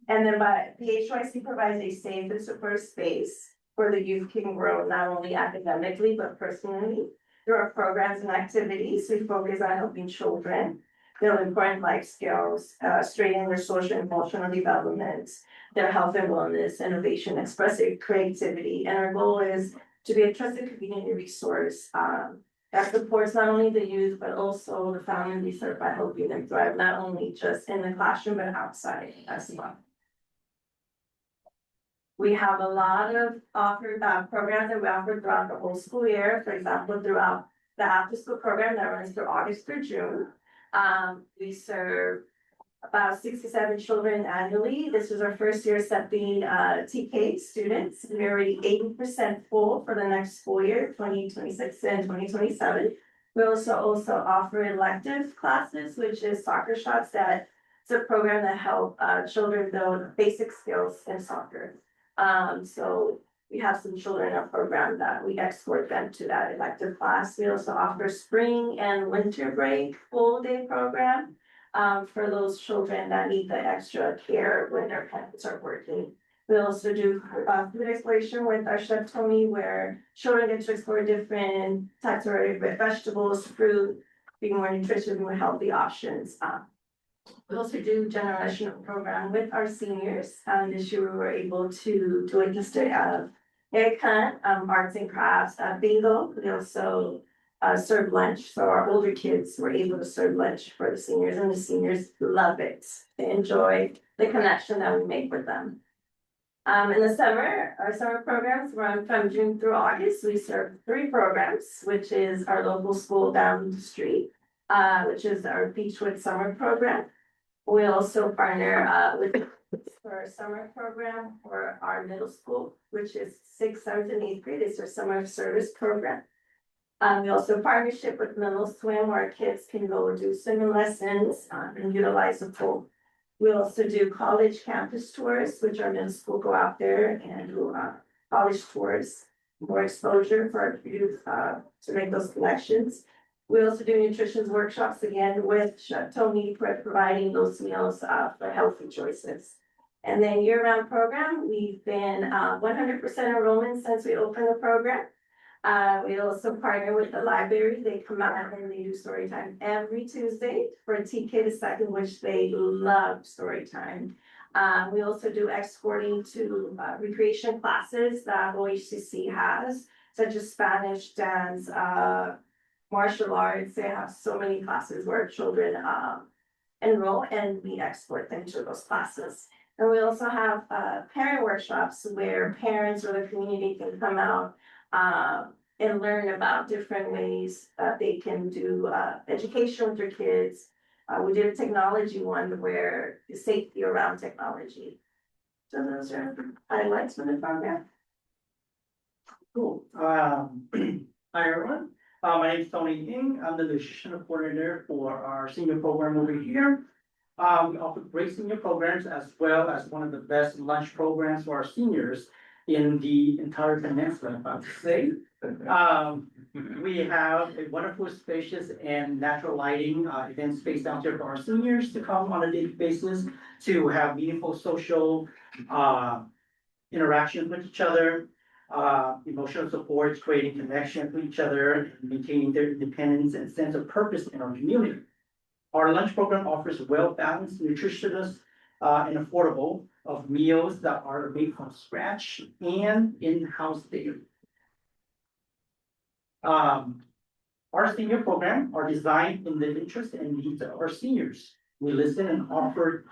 And then PHYC provides a safe and supportive space where the youth can grow not only academically, but personally. There are programs and activities. We focus on helping children build important life skills, strengthening their social and emotional development, their health and wellness, innovation, expressive creativity. And our goal is to be a trusted community resource that supports not only the youth, but also the family we serve by helping them thrive, not only just in the classroom, but outside as well. We have a lot of programs that we offer throughout the whole school year. For example, throughout the after school program that runs through August through June. We serve about 67 children annually. This is our first year accepting TK students. We're already 80% full for the next school year, 2026 and 2027. We also offer elective classes, which is soccer shots. It's a program that help children build basic skills in soccer. So we have some children in our program that we export them to that elective class. We also offer spring and winter break full day program for those children that need the extra care when their parents are working. We also do food exploration with our chef Tony, where children get to explore different types of vegetables, fruit, being more nutritious, more healthy options. We also do generational program with our seniors. This year we were able to do a Easter egg hunt, arts and crafts, bingo. We also serve lunch. So our older kids were able to serve lunch for the seniors, and the seniors love it. They enjoy the connection that we make with them. In the summer, our summer programs run from June through August. We serve 3 programs, which is our local school down the street, which is our Beachwood summer program. We also partner with for our summer program for our middle school, which is 6th, 7th, and 8th grade. It's our summer service program. We also partnership with Middle Swim, where kids can go do swimming lessons and utilize the pool. We also do college campus tours, which our middle school go out there and do college tours, more exposure for our youth to make those connections. We also do nutrition workshops again with Tony for providing those meals for healthy choices. And then year-round program, we've been 100% enrollment since we opened the program. We also partner with the library. They come out and they do story time every Tuesday for TK the second, which they love story time. We also do exporting to recreation classes that OHCC has, such as Spanish, dance, martial arts. They have so many classes where children enroll and we export them to those classes. And we also have parent workshops where parents or the community can come out and learn about different ways that they can do education with their kids. We did a technology one where the safety around technology. So those are highlights from the program. Cool. Hi, everyone. My name is Tony Ying. I'm the nutrition coordinator for our senior program over here. We offer great senior programs as well as one of the best lunch programs for our seniors in the entire peninsula, if I would say. We have a wonderful, spacious and natural lighting event space out there for our seniors to come on a daily basis to have meaningful social interactions with each other, emotional support, creating connection with each other, and maintaining their independence and sense of purpose in our community. Our lunch program offers well-balanced, nutritious, and affordable of meals that are made from scratch and in-house daily. Our senior program are designed in the interest and needs of our seniors. We listen and offer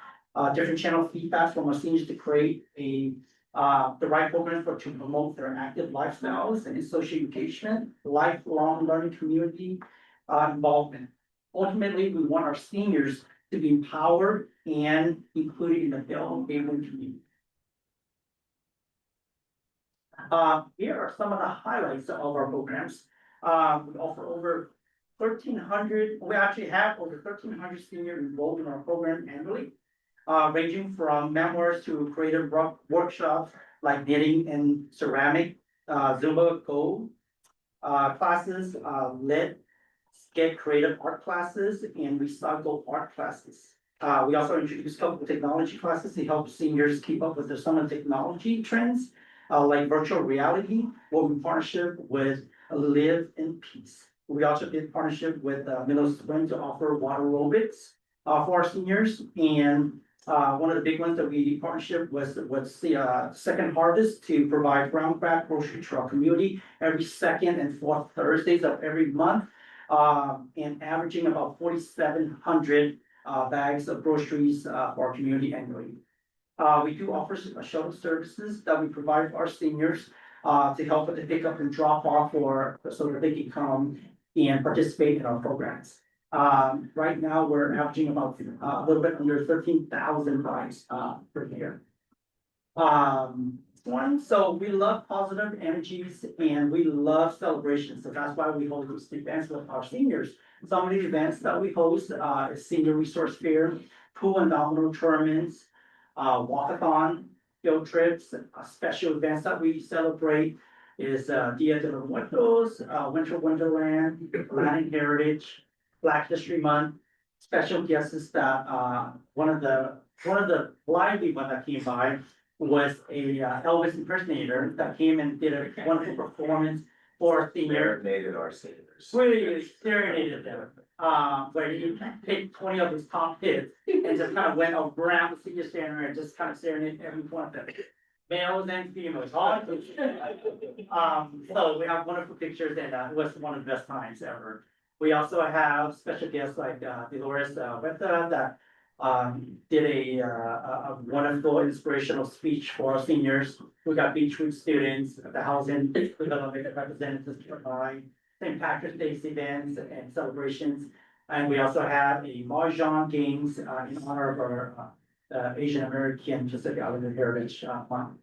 different channel feedback from our seniors to create the right program to promote their active lifestyles and social engagement, lifelong learning community involvement. Ultimately, we want our seniors to be empowered and included in the Belleville community. Here are some of the highlights of our programs. We offer over 1,300, we actually have over 1,300 seniors enrolled in our program annually, ranging from memoirs to creative workshops like knitting and ceramic, Zumba Go classes, lit, get creative art classes, and recycle art classes. We also introduced a couple of technology classes to help seniors keep up with the summer technology trends, like virtual reality, where we partnership with Live in Peace. We also did partnership with Willow Spring to offer water aerobics for our seniors. And one of the big ones that we partnership was the Second Harvest to provide ground back grocery to our community every second and fourth Thursdays of every month, and averaging about 4,700 bags of groceries for our community annually. We do offer shuttle services that we provide for our seniors to help with the pickup and drop off so that they can come and participate in our programs. Right now, we're averaging about a little bit under 13,000 bags per year. So we love positive energies and we love celebrations. So that's why we hold these events with our seniors. Some of the events that we host is Senior Resource Fair, pool and domino tournaments, walkathon, field trips, special events that we celebrate is Dia de los Muertos, Winter Wonderland, Latin Heritage, Black History Month. Special guests is that one of the lively one that came by was a Elvis impersonator that came and did a wonderful performance for senior. Serenaded our seniors. Really serenaded them, where he picked 20 of his top hits and just kind of went around the senior center and just kind of serenaded every one of them. Males and females, all included. So we have wonderful pictures and it was one of the best times ever. We also have special guests like Dolores Huerta that did a wonderful inspirational speech for our seniors. We got Beachwood students, the housing development representatives provide St. Patrick's Day events and celebrations. And we also have a Mahjong games in honor of our Asian American Pacific Islander Heritage Month.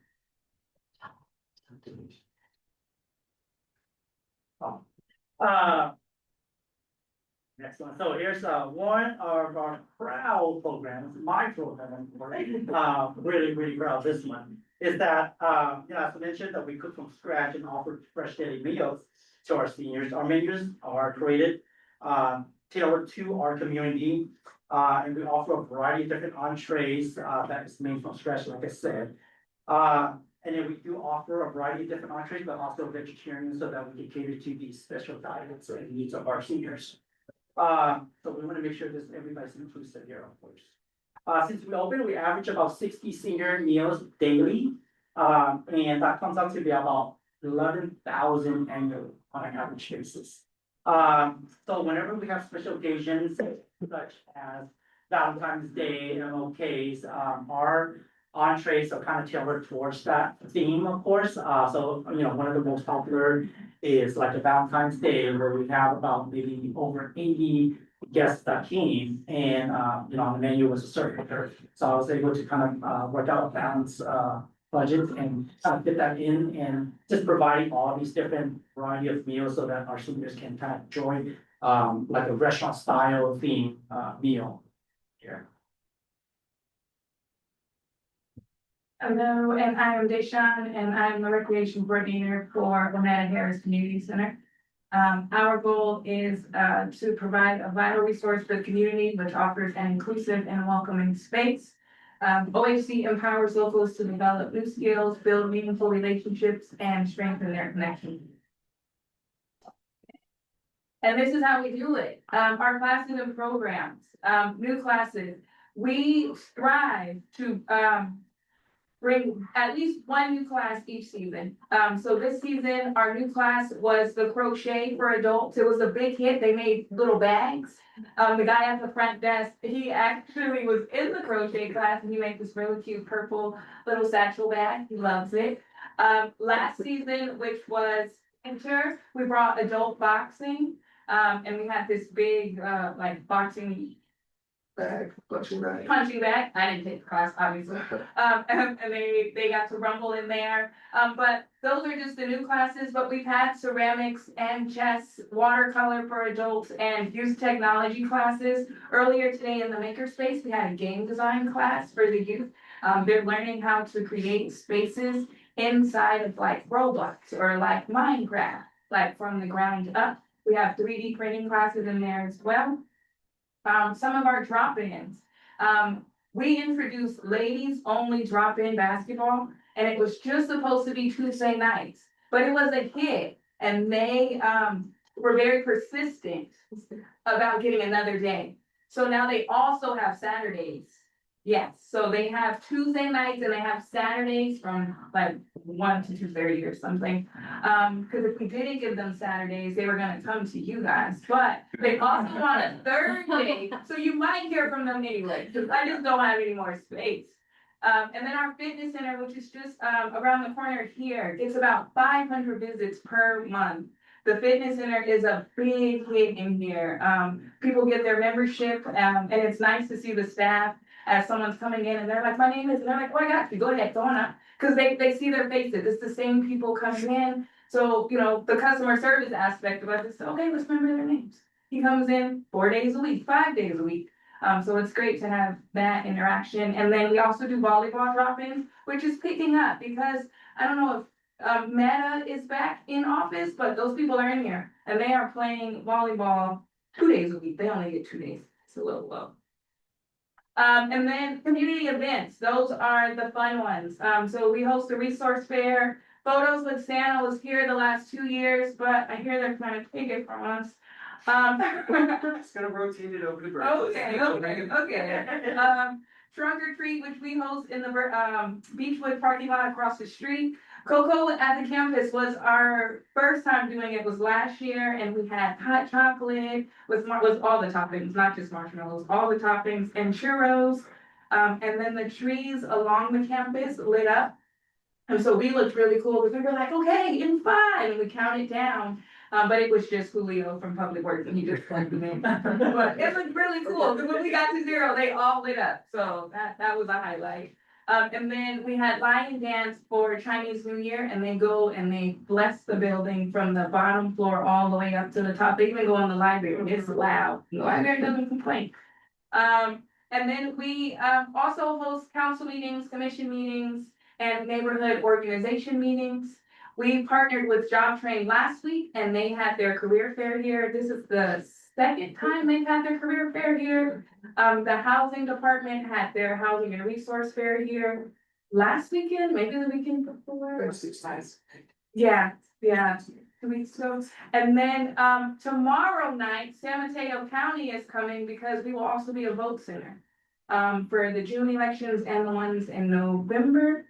Excellent. So here's one of our proud programs, my program, really proud of this one. Is that, as I mentioned, that we cook from scratch and offer fresh daily meals to our seniors. Our menus are created, tailored to our community. And we offer a variety of different entrees, that is made from scratch, like I said. And then we do offer a variety of different entrees, but also vegetarian, so that we can cater to these special diets and needs of our seniors. So we want to make sure that everybody's inclusive here, of course. Since we opened, we average about 60 senior meals daily. And that comes out to be about 11,000 annually on an average basis. So whenever we have special occasions such as Valentine's Day, MLKs, our entrees are kind of tailored towards that theme, of course. So, one of the most popular is like a Valentine's Day where we have about maybe over 80 guests that came and, on the menu was a certain order. So I was able to kind of, work out a balance, budget and fit that in and just providing all these different variety of meals so that our seniors can kind of enjoy, like a restaurant style theme, meal here. Hello, and I am Deshawn, and I'm the recreation coordinator for Ramada Harris Community Center. Our goal is to provide a vital resource for the community, which offers an inclusive and welcoming space. OHC empowers locals to develop new skills, build meaningful relationships, and strengthen their connections. And this is how we do it. Our classes and programs, new classes, we strive to bring at least one new class each season. So this season, our new class was the crochet for adults. It was a big hit. They made little bags. The guy at the front desk, he actually was in the crochet class and he made this really cute purple little satchel bag. He loves it. Last season, which was winter, we brought adult boxing. And we had this big, boxing punching bag. I didn't take the class, obviously. And they got to rumble in there. But those are just the new classes, but we've had ceramics and chess, watercolor for adults, and youth technology classes. Earlier today in the makerspace, we had a game design class for the youth. They're learning how to create spaces inside of like Roblox or like Minecraft, like from the ground up. We have 3D printing classes in there as well. Some of our drop-ins, we introduced ladies only drop-in basketball, and it was just supposed to be Tuesday nights, but it was a hit, and they were very persistent about getting another day. So now they also have Saturdays. Yes, so they have Tuesday nights and they have Saturdays from like 1 to 2:30 or something. Because if we didn't give them Saturdays, they were gonna come to you guys, but they also want a third day, so you might hear from them anyway, because I just don't have any more space. And then our fitness center, which is just around the corner here, gets about 500 visits per month. The fitness center is a big hit in here. People get their membership, and it's nice to see the staff as someone's coming in and they're like, my name is, and they're like, oh, I got you, go ahead, go on up. Because they see their faces, it's the same people coming in. So, the customer service aspect of it is, okay, let's remember their names. He comes in 4 days a week, 5 days a week. So it's great to have that interaction. And then we also do volleyball drop-ins, which is picking up because I don't know if Meta is back in office, but those people are in here and they are playing volleyball 2 days a week. They only get 2 days. It's a little low. And then community events, those are the fun ones. So we host a resource fair. Photos with Santa was here the last 2 years, but I hear they're trying to take it from us. It's gonna rotate it over the birthday. Okay. Trunk or treat, which we host in the Beechwood parking lot across the street. Cocoa at the campus was our first time doing it, was last year, and we had hot chocolate with all the toppings, not just marshmallows, all the toppings and churros. And then the trees along the campus lit up. And so we looked really cool because we were like, okay, in 5, and we counted down. But it was just Julio from Public Works and he just plugged them in. But it was really cool because when we got to 0, they all lit up. So that was a highlight. And then we had lion dance for Chinese New Year, and they go and they bless the building from the bottom floor all the way up to the top. They even go in the library. It's loud. The library doesn't complain. And then we also host council meetings, commission meetings, and neighborhood organization meetings. We partnered with Job Train last week, and they had their career fair here. This is the second time they've had their career fair here. The housing department had their housing and resource fair here last weekend, maybe the weekend before. Yeah, 2 weeks ago. And then tomorrow night, San Mateo County is coming because we will also be a vote center for the June elections and the ones in November.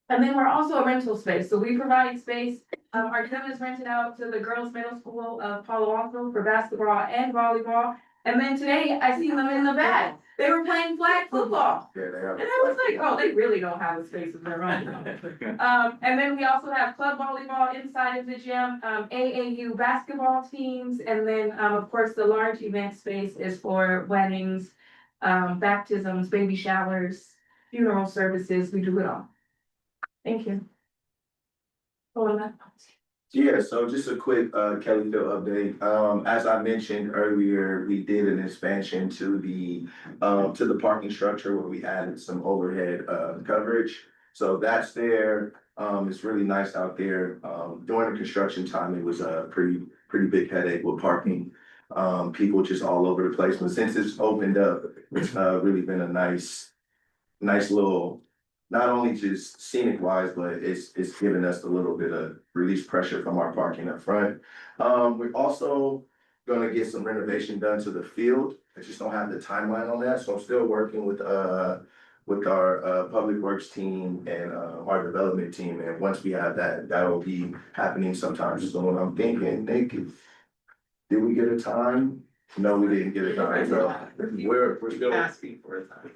And then we're also a rental space, so we provide space. Our gym is rented out to the girls' middle school of Palo Alto for basketball and volleyball. And then today I see them in the back. They were playing flag football. Yeah, they are. And I was like, oh, they really don't have a space of their own. And then we also have club volleyball inside of the gym, AAU basketball teams, and then, of course, the large event space is for weddings, baptisms, baby showers, funeral services. We do it all. Thank you. Yeah, so just a quick Kellyville update. As I mentioned earlier, we did an expansion to the parking structure where we added some overhead coverage. So that's there. It's really nice out there. During the construction time, it was a pretty big headache with parking. People just all over the place. But since it's opened up, it's really been a nice little, not only just scenic wise, but it's given us a little bit of release pressure from our parking up front. We're also gonna get some renovation done to the field. I just don't have the timeline on that, so I'm still working with our public works team and our development team. And once we have that, that'll be happening sometime soon. I'm thinking, Nick, did we get a time? No, we didn't get a time, so we're still Asking for a time.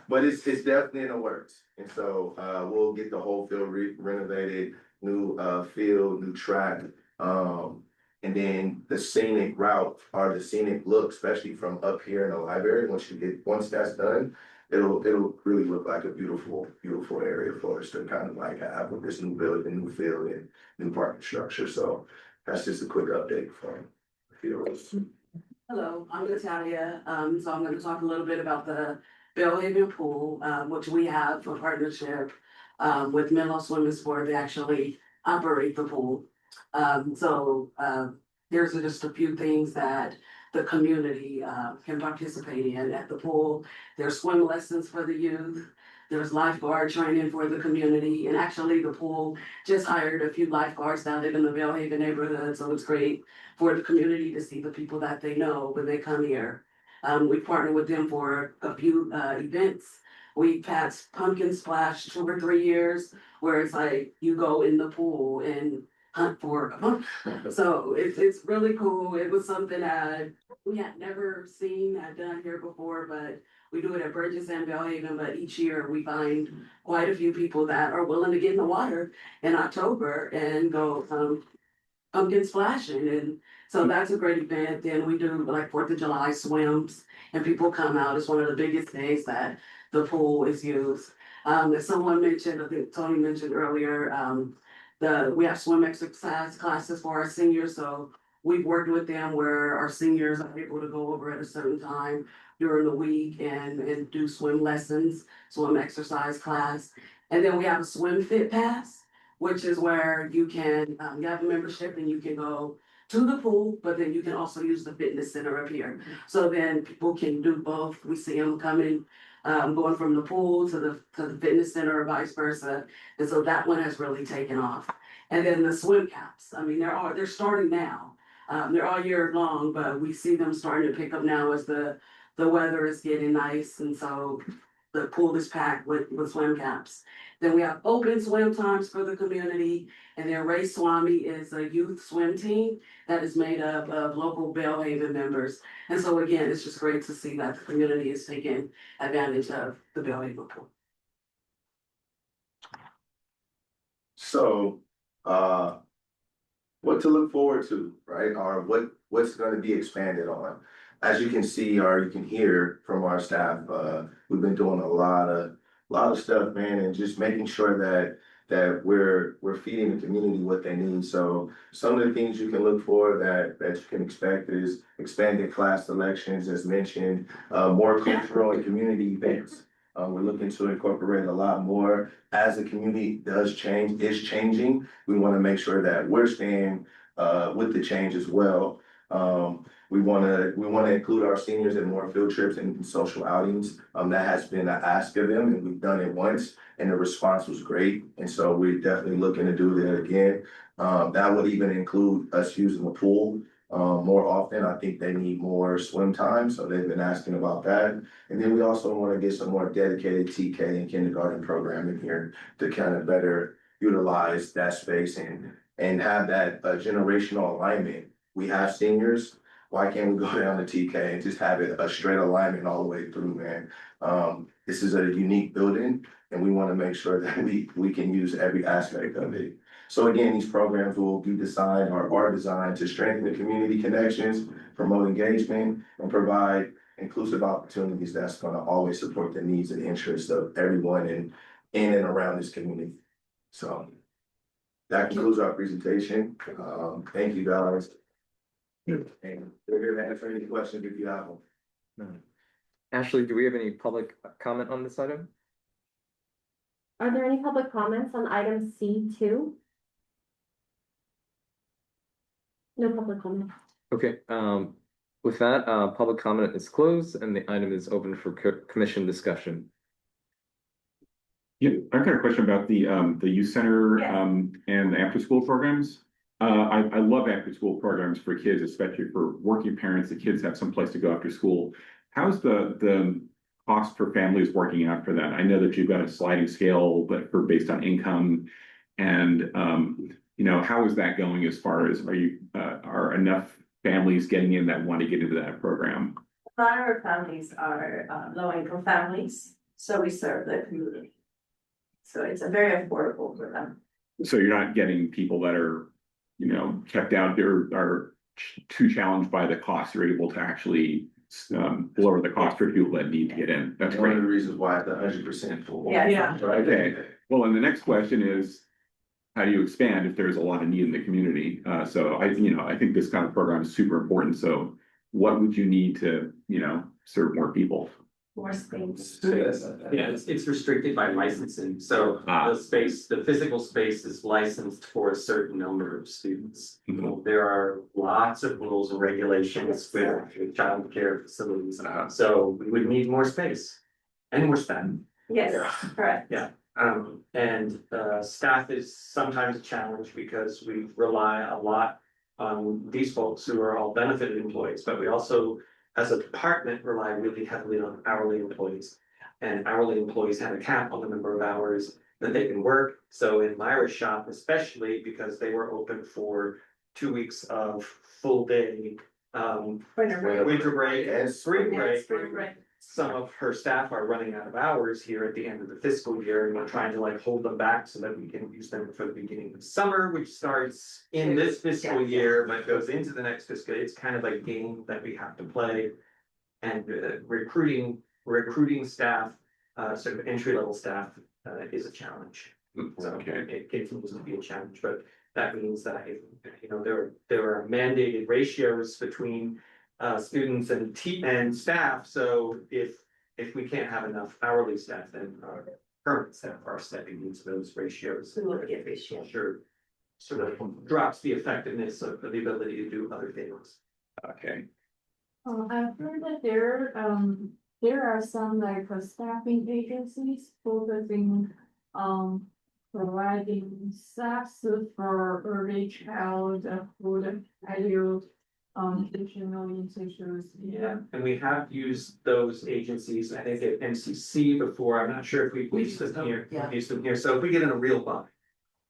But it's definitely in the works, and so we'll get the whole field renovated, new field, new track. And then the scenic route or the scenic look, especially from up here in the library, once that's done, it'll really look like a beautiful area for us to kind of like have with this new building, new field, and new parking structure. So that's just a quick update from the fields. Hello, I'm Natalia. So I'm gonna talk a little bit about the Bellhaven Pool, which we have a partnership with Menlo Swimming Sport. They actually operate the pool. There's just a few things that the community can participate in at the pool. There's swim lessons for the youth. There's lifeguard training for the community, and actually the pool just hired a few lifeguards that live in the Bellhaven neighborhood, so it's great for the community to see the people that they know when they come here. We partnered with them for a few events. We've had Pumpkin Splash 2 or 3 years, where it's like you go in the pool and hunt for a month. So it's really cool. It was something that we had never seen, had done here before, but we do it at Burgess and Bellhaven, but each year we find quite a few people that are willing to get in the water in October and go pumpkin splashing. And so that's a great event. Then we do like 4th of July swims and people come out. It's one of the biggest days that the pool is used. As someone mentioned, I think Tony mentioned earlier, we have swim exercise classes for our seniors. So we've worked with them where our seniors are able to go over at a certain time during the week and do swim lessons, swim exercise class. And then we have a swim fit pass, which is where you can, you have a membership and you can go to the pool, but then you can also use the fitness center up here. So then people can do both. We see them coming, going from the pool to the fitness center or vice versa. And so that one has really taken off. And then the swim caps, I mean, they're starting now. They're all year long, but we see them starting to pick up now as the weather is getting nice, and so the pool is packed with swim caps. Then we have open swim times for the community, and then Ray Swami is a youth swim team that is made up of local Bellhaven members. And so again, it's just great to see that the community is taking advantage of the Bellhaven pool. So, what to look forward to, right? Or what's going to be expanded on? As you can see, or you can hear from our staff, we've been doing a lot of a lot of stuff, man, and just making sure that we're feeding the community what they need. So some of the things you can look for that you can expect is expanded class selections, as mentioned, more cultural and community events. We're looking to incorporate a lot more as the community is changing. We want to make sure that we're staying with the change as well. We want to include our seniors in more field trips and social outings. That has been an ask of them, and we've done it once, and the response was great. And so we're definitely looking to do that again. That would even include us using the pool more often. I think they need more swim time, so they've been asking about that. And then we also want to get some more dedicated TK and kindergarten programming here to kind of better utilize that space and have that generational alignment. We have seniors. Why can't we go down to TK and just have it a straight alignment all the way through, man? This is a unique building, and we want to make sure that we can use every aspect of it. So again, these programs will be designed or are designed to strengthen the community connections, promote engagement, and provide inclusive opportunities that's going to always support the needs and interests of everyone in and around this community. So that concludes our presentation. Thank you, guys. And we're here to answer any questions if you have them. No. Ashley, do we have any public comment on this item? Are there any public comments on item C2? No public comment. Okay, with that, public comment is closed and the item is open for commission discussion. Yeah, I've got a question about the youth center, and the after-school programs. I love after-school programs for kids, especially for working parents. The kids have some place to go after school. How's the cost for families working out for that? I know that you've got a sliding scale, but based on income, and you know, how is that going as far as are enough families getting in that want to get into that program? A lot of our families are low-income families, so we serve the community. So it's a very affordable for them. So you're not getting people that are, you know, kept out or are too challenged by the cost. You're able to actually lower the cost for people that need to get in. That's One great. of the reasons why it's 100% full. Yeah. Right? Okay. Well, and the next question is, how do you expand if there's a lot of need in the community? So I think this kind of program is super important. So what would you need to, you know, serve more people? More space. Yeah, it's restricted by licensing, so the physical space is licensed for a certain number of students. There are lots of rules and regulations with child care facilities, so we would need more space and more spend. Yes, correct. Yeah, and staff is sometimes a challenge because we rely a lot on these folks who are all benefited employees, but we also, as a department, rely really heavily on hourly employees. And hourly employees have a cap on the number of hours that they can work. So in Myra's shop, especially because they were open for 2 weeks of full day winter break and spring break. Some of her staff are running out of hours here at the end of the fiscal year, and we're trying to like hold them back so that we can use them for the beginning of summer, which starts in this fiscal year, but goes into the next fiscal. It's kind of a game that we have to play. And recruiting staff, sort of entry-level staff, is a challenge. So it continues to be a challenge, but that means that, you know, there are mandated ratios between students and staff. So if we can't have enough hourly staff, then our permanent staff are stepping into those ratios. Sure, sort of drops the effectiveness of the ability to do other things. Okay. I've heard that there are some like staffing agencies focusing providing services for early childhood adult educational institutions. Yeah, and we have used those agencies, I think at MCC before. I'm not sure if we've used them here. Yeah. Used them here. So if we get in a real bind,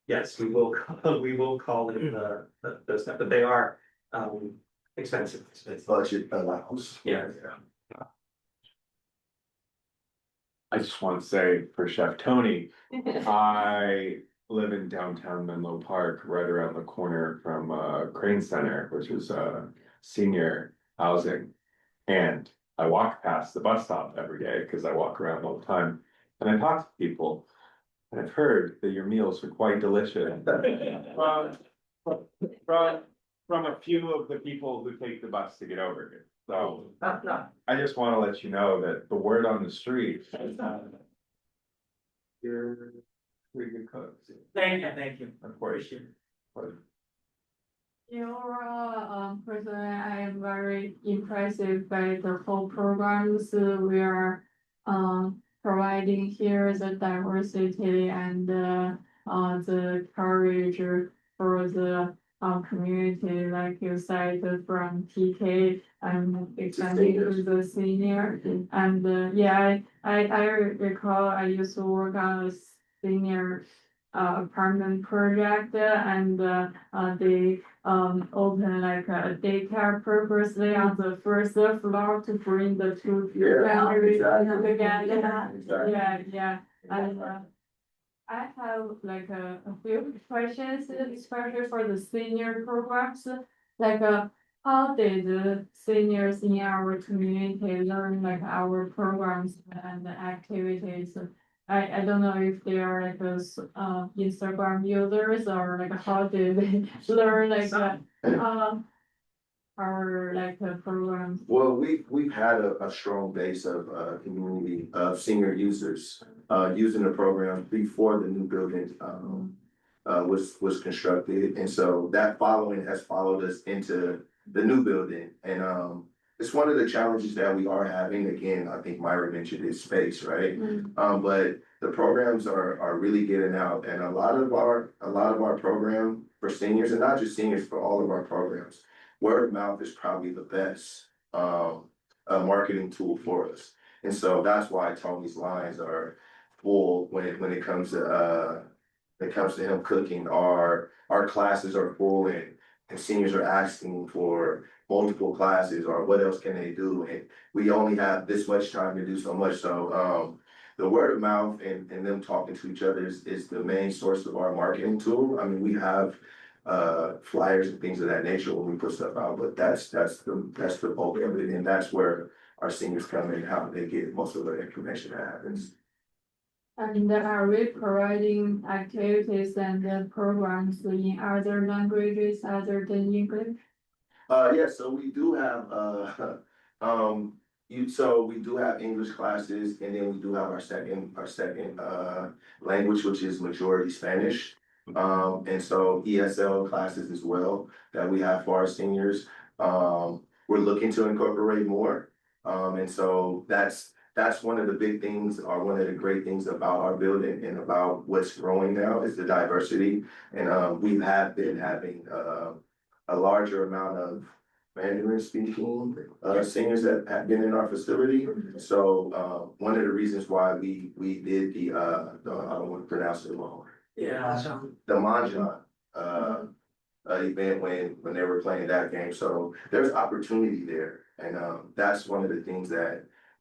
yes, we will call it those stuff, but they are expensive. Budget allows. Yeah. I just want to say for Chef Tony, I live in downtown Menlo Park, right around the corner from Crane Center, which is senior housing. And I walk past the bus stop every day because I walk around all the time. And I talked to people, and I've heard that your meals are quite delicious. From a few of the people who take the bus to get over here, so I just wanna let you know that the word on the street. You're pretty good cook. Thank you. Of course. Personally, I am very impressed by the whole programs we are providing here, the diversity and the courage for the community, like you said, from TK and extending to the senior. And yeah, I recall I used to work on a senior apartment project, and they open like a daycare purposely on the first floor to bring the two families together. Yeah. And I have like a few questions, especially for the senior programs, like how did the seniors in our community learn like our programs and activities? I don't know if they are like those Instagram users, or like how did they learn like our like programs? Well, we've had a strong base of community of senior users using the program before the new building was constructed. And so that following has followed us into the new building. And it's one of the challenges that we are having. Again, I think Myra mentioned is space, right? But the programs are really getting out, and a lot of our program for seniors, and not just seniors, for all of our programs, word of mouth is probably the best marketing tool for us. And so that's why Tony's lines are full when it comes to him cooking. Our classes are full, and seniors are asking for multiple classes, or what else can they do? And we only have this much time to do so much. So the word of mouth and them talking to each other is the main source of our marketing tool. I mean, we have flyers and things of that nature when we put stuff out, but that's the bulk of it, and that's where our seniors come in, how they get most of the information that happens. And are we providing activities and programs in other languages other than English? Yeah, so we do have so we do have English classes, and then we do have our second language, which is majority Spanish. And so ESL classes as well that we have for our seniors. We're looking to incorporate more. And so that's one of the big things, or one of the great things about our building and about what's growing now, is the diversity. And we have been having a larger amount of Mandarin speaking seniors that have been in our facility. So one of the reasons why we did the I don't want to pronounce it wrong. Yeah. The Mahjong event when they were playing that game. So there's opportunity there. And that's one of the things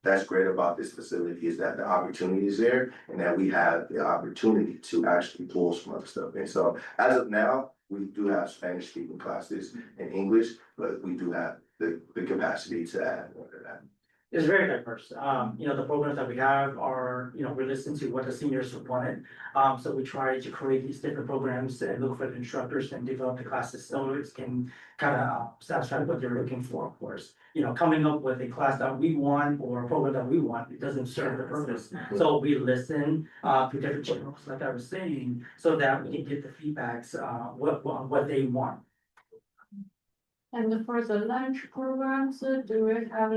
that's great about this facility, is that the opportunity is there, and that we have the opportunity to actually pull some other stuff. And so as of now, we do have Spanish speaking classes and English, but we do have the capacity to add more to that. It's very diverse. The programs that we have are, we listen to what the seniors wanted. So we try to create these different programs and look for the instructors and develop the classes so it can kind of satisfy what they're looking for, of course. Coming up with a class that we want or a program that we want, it doesn't serve the purpose. So we listen to different channels, like I was saying, so that we can get the feedbacks, what they want. And for the lunch programs, do we have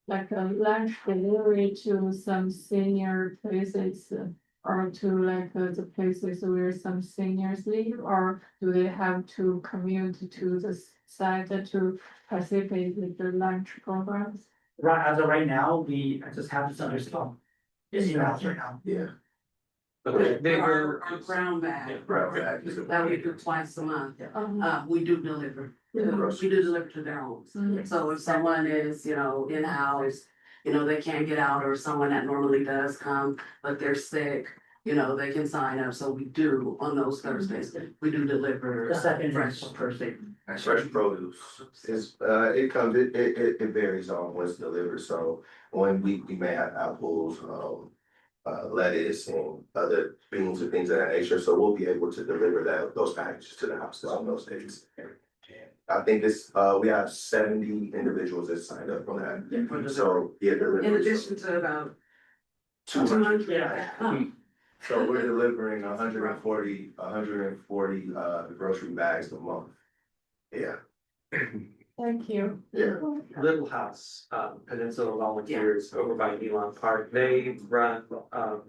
like a lunch delivery to some senior places, or to like the places where some seniors live, or do they have to commute to the site to participate with the lunch programs? Right, as of right now, I just have this other stuff. It's in house right now. Yeah. Our ground bag, that we do twice a month, we do deliver. We do deliver to their homes. So if someone is, in-house, they can't get out, or someone that normally does come, but they're sick, they can sign up. So we do, on those Thursdays, we do deliver. The second fresh Thursday. Fresh produce. It varies on what's delivered. So 1 week we may have apples, lettuce and other beans and things of that nature, so we'll be able to deliver those packages to the houses on those days. I think we have 70 individuals that signed up for that, so, yeah, In delivery. addition to about 200. 200. So we're delivering 140 grocery bags a month. Yeah, Thank you. yeah. Little House, Peninsula Volunteers over by Elon Park, they run,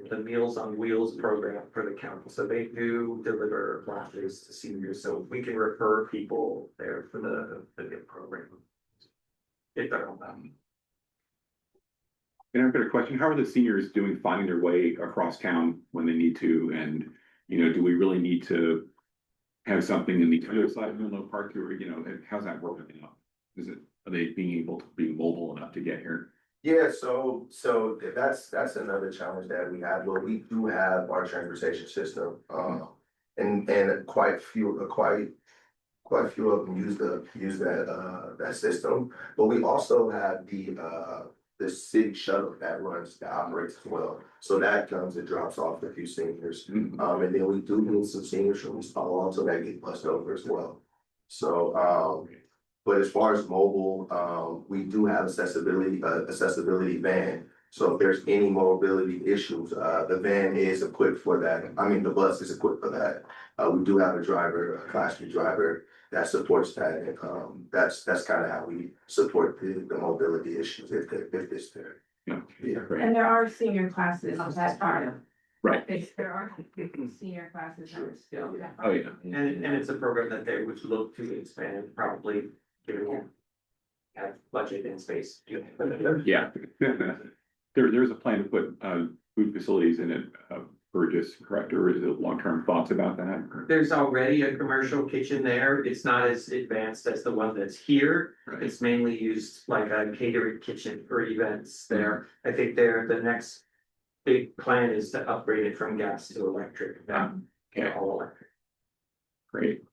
the Meals on Wheels program for the county, so they do deliver lunches to seniors, so we can refer people there for the new program. If they're on that. And I've got a question, how are the seniors doing finding their way across town when they need to? And, you know, do we really need to have something in the other side of Menlo Park, or, you know, how's that working out? Are they being able to be mobile enough to get here? Yeah, so that's another challenge that we have, but we do have our transportation system, and quite a few of them use that system. But we also have the city shuttle that operates as well. So that comes and drops off a few seniors. And then we do need some seniors from East Palo Alto that get bussed over as well. So, but as far as mobile, we do have accessibility van. So if there's any mobility issues, the van is equipped for that. I mean, the bus is equipped for that. We do have a Class 3 driver that supports that. And that's kind of how we support the mobility issues if it's there. Yeah. And there are senior classes that are. Right. There are senior classes that are still. Oh, yeah. And it's a program that they would look to expand, probably given more have budget and space. Yeah. There's a plan to put food facilities in it, Burgess, correct, or is it long-term thoughts about that? There's already a commercial kitchen there. It's not as advanced as the one that's here. Right. It's mainly used like a catering kitchen for events there. I think the next big plan is to upgrade it from gas to electric. All electric. Great.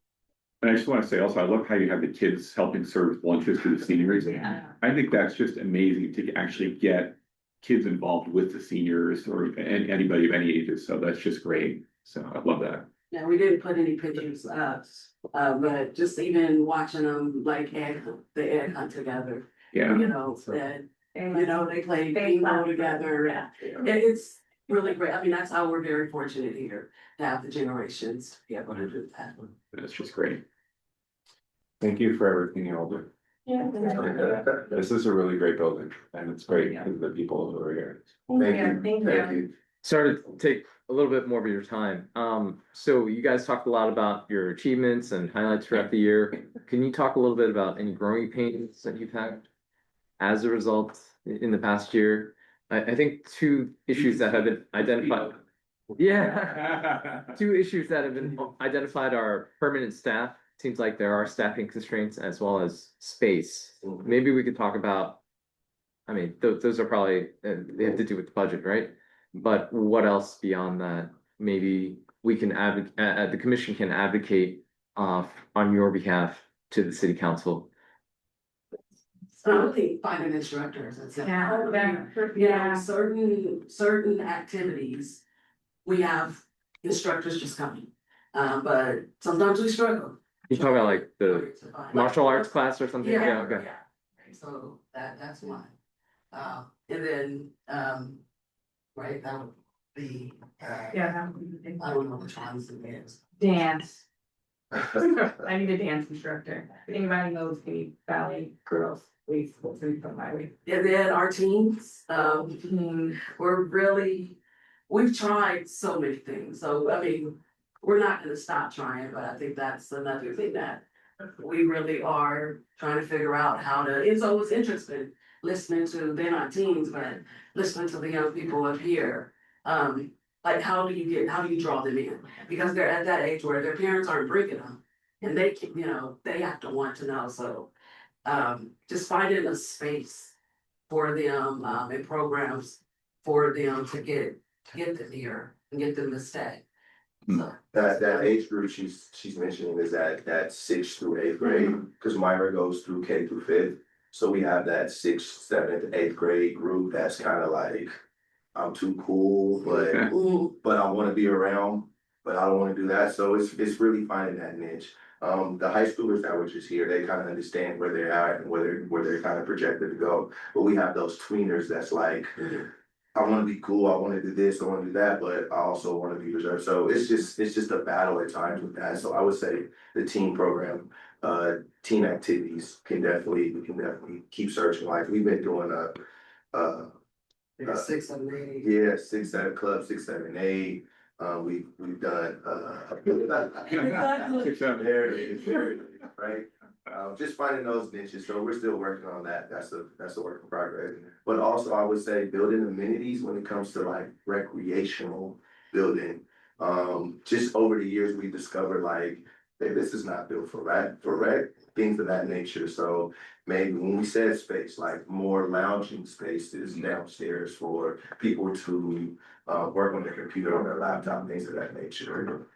And I just want to say also, I love how you have the kids helping serve lunches to the seniors. I think that's just amazing to actually get kids involved with the seniors or anybody of any ages. So that's just great. So I love that. Yeah, we didn't put any pictures up, but just even watching them like the egg hunt together. Yeah. You know, they play bingo together. It's really great. I mean, that's how we're very fortunate here to have the generations to be able to do that. That's just great. Thank you for everything you all do. Yeah. This is a really great building and it's great for the people who are here. Thank you. Sorry to take a little bit more of your time. So you guys talked a lot about your achievements and highlights throughout the year. Can you talk a little bit about any growing pains that you've had as a result in the past year? I think two issues that have been identified. Yeah. Two issues that have been identified are permanent staff. Seems like there are staffing constraints as well as space. Maybe we could talk about, I mean, those are probably, they have to do with the budget, right? But what else beyond that? Maybe we can the commission can advocate on your behalf to the city council. So I think finding instructors, it's certain activities, we have instructors just coming. But sometimes we struggle. You talking about like the martial arts class or something? Yeah, okay. So that's one. And then, right, that would be, I don't know which ones it is. Dance. I need a dance instructor. If anybody knows any ballet girls, please from my way. And then our teams, we've tried so many things. So, I mean, we're not gonna stop trying, but I think that's another thing that we really are trying to figure out how to, it's always interesting listening to, they're not teens, but listening to the young people up here. Like how do you draw them in? Because they're at that age where their parents aren't bringing them and they can, they have to want to know. So, just finding a space for them, and programs for them to get them here and get them to stay. So. That age group she's mentioning is that 6th through 8th grade, because Myra goes through K through 5th. So we have that 6th, 7th, 8th grade group that's kind of like I'm too cool, but I wanna be around, but I don't wanna do that, so it's really finding that niche. The high schoolers that were just here, they kind of understand where they're at and where they're kind of projected to go. But we have those tweeners that's like, I wanna be cool, I wanna do this, I wanna do that, but I also wanna be reserved. So it's just a battle at times with that. So I would say the teen program, teen activities we can definitely keep searching. Like we've been doing Like 6, 7, 8. yeah, 6, 7 club, 6, 7, 8. We've done, 6, 7. there it is, right? Just finding those niches, so we're still working on that, that's a work in progress. But also, I would say building amenities when it comes to like recreational building. Just over the years, we discovered like, hey, this is not built for rec, things of that nature, so maybe when we said space, like more lounging spaces downstairs for people to work on their computer, on their laptop, things of that nature.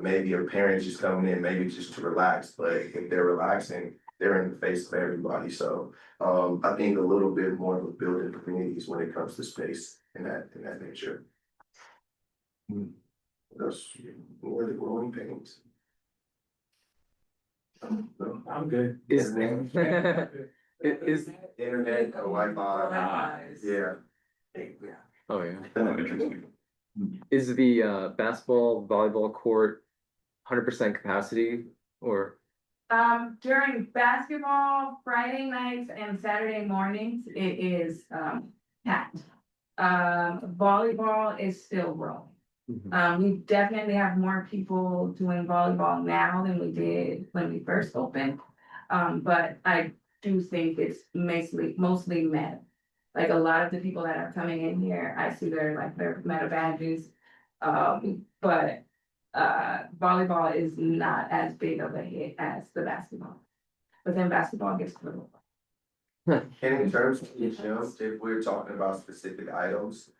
Maybe a parent just coming in, maybe just to relax, but if they're relaxing, they're in the face of everybody. So I think a little bit more of a building communities when it comes to space in that nature. That's more the growing pains. I'm good. Is Internet, Wi-Fi, yeah. oh yeah. Oh, interesting. Is the basketball, volleyball court 100% capacity or? During basketball, Friday nights and Saturday mornings, it is, packed. Volleyball is still growing. We definitely have more people doing volleyball now than we did when we first opened. But I do think it's mostly men. Like a lot of the people that are coming in here, I see their meta badges. But volleyball is not as big of a hit as the basketball. But then basketball gets little. And in terms of the gyms, if we're talking about specific items,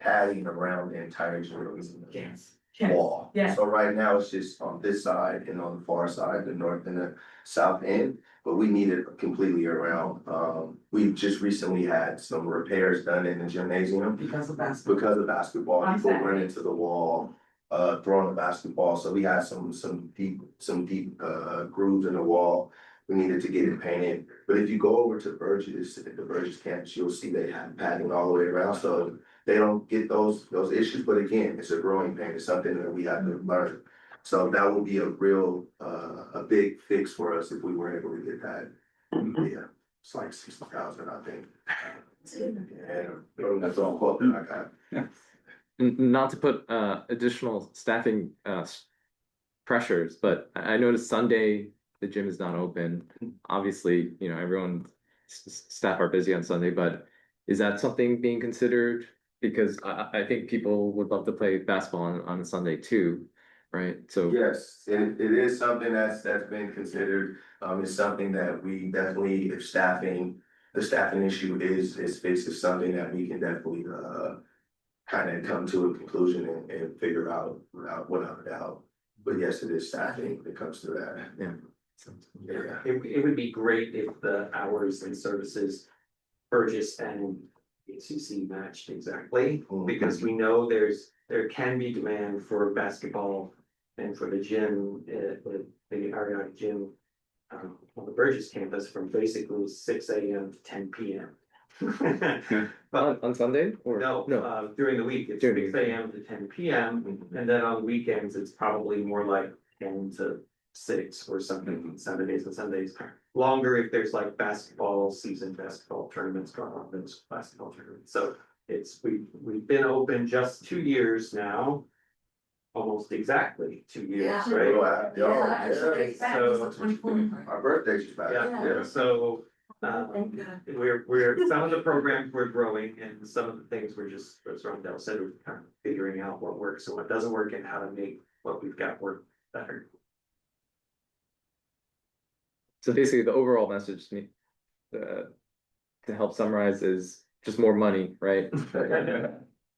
padding around the entire gym wall. Yes. So right now it's just on this side and on the far side, the north and the south end, but we need it completely around. We just recently had some repairs done in the gymnasium. Because of basketball. People run into the wall, throwing a basketball, so we had some deep grooves in the wall. We needed to get it painted, but if you go over to Burgess, at the Burgess campus, you'll see they have padding all the way around, so they don't get those issues, but again, it's a growing pain, it's something that we have to learn. So that would be a real, a big fix for us if we were able to get that. Yeah, it's like 60,000, I think. Yeah, that's all quote that I got. Not to put additional staffing pressures, but I noticed Sunday the gym is not open. Obviously, everyone staff are busy on Sunday, but is that something being considered? Because I think people would love to play basketball on a Sunday too, right? So Yes, it is something that's been considered. It's something that we definitely, if the staffing issue is fixed, it's something that we can definitely kind of come to a conclusion and figure out without a doubt. But yes, it is staffing when it comes to that. yeah. It would be great if the hours and services Burgess and ACC matched exactly, because we know there can be demand for basketball and for the gym, the Ariana gym on the Burgess campus from basically 6 a.m. to 10 p.m. But on Sunday or no, during the week, it's 6 a.m. to 10 p.m. And then on weekends, it's probably more like 10 to 6 or something, Saturdays and Sundays. Longer if there's like basketball tournaments going on, there's basketball tournaments. So we've been open just 2 years now. Almost exactly 2 years, right? Actually, So Our birthday's just back. yeah, so we're some of the programs we're growing, and some of the things we're just, as Rondell said, we're kind of figuring out what works and what doesn't work and how to make what we've got work better. So basically, the overall message to help summarize is just more money, right?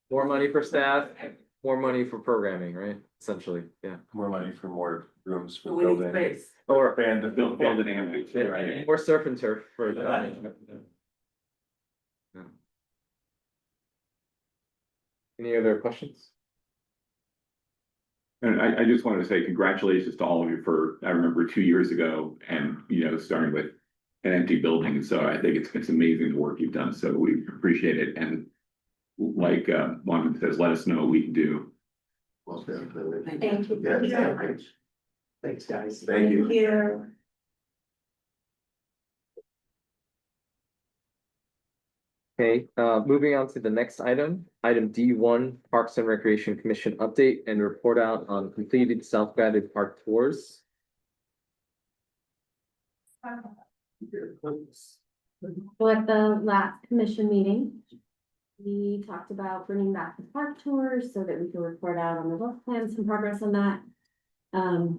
More money for staff, more money for programming, right? Essentially, yeah. More money for more rooms for We need building. space. Or Build an ambulance, right? more surf and turf for. Any other questions? And I just wanted to say congratulations to all of you for, I remember 2 years ago and, starting with an empty building. So I think it's amazing the work you've done. So we appreciate it. And like, Monica says, let us know what we can do. Well, definitely. Thank you. Yeah, Yeah. thank you. Thanks, guys. Thank you. you. Okay, moving on to the next item, item D1, Parks and Recreation Commission update and report out on completed self-guided park tours. So at the last commission meeting, we talked about bringing back the park tours so that we can report out on the work plans and progress on that.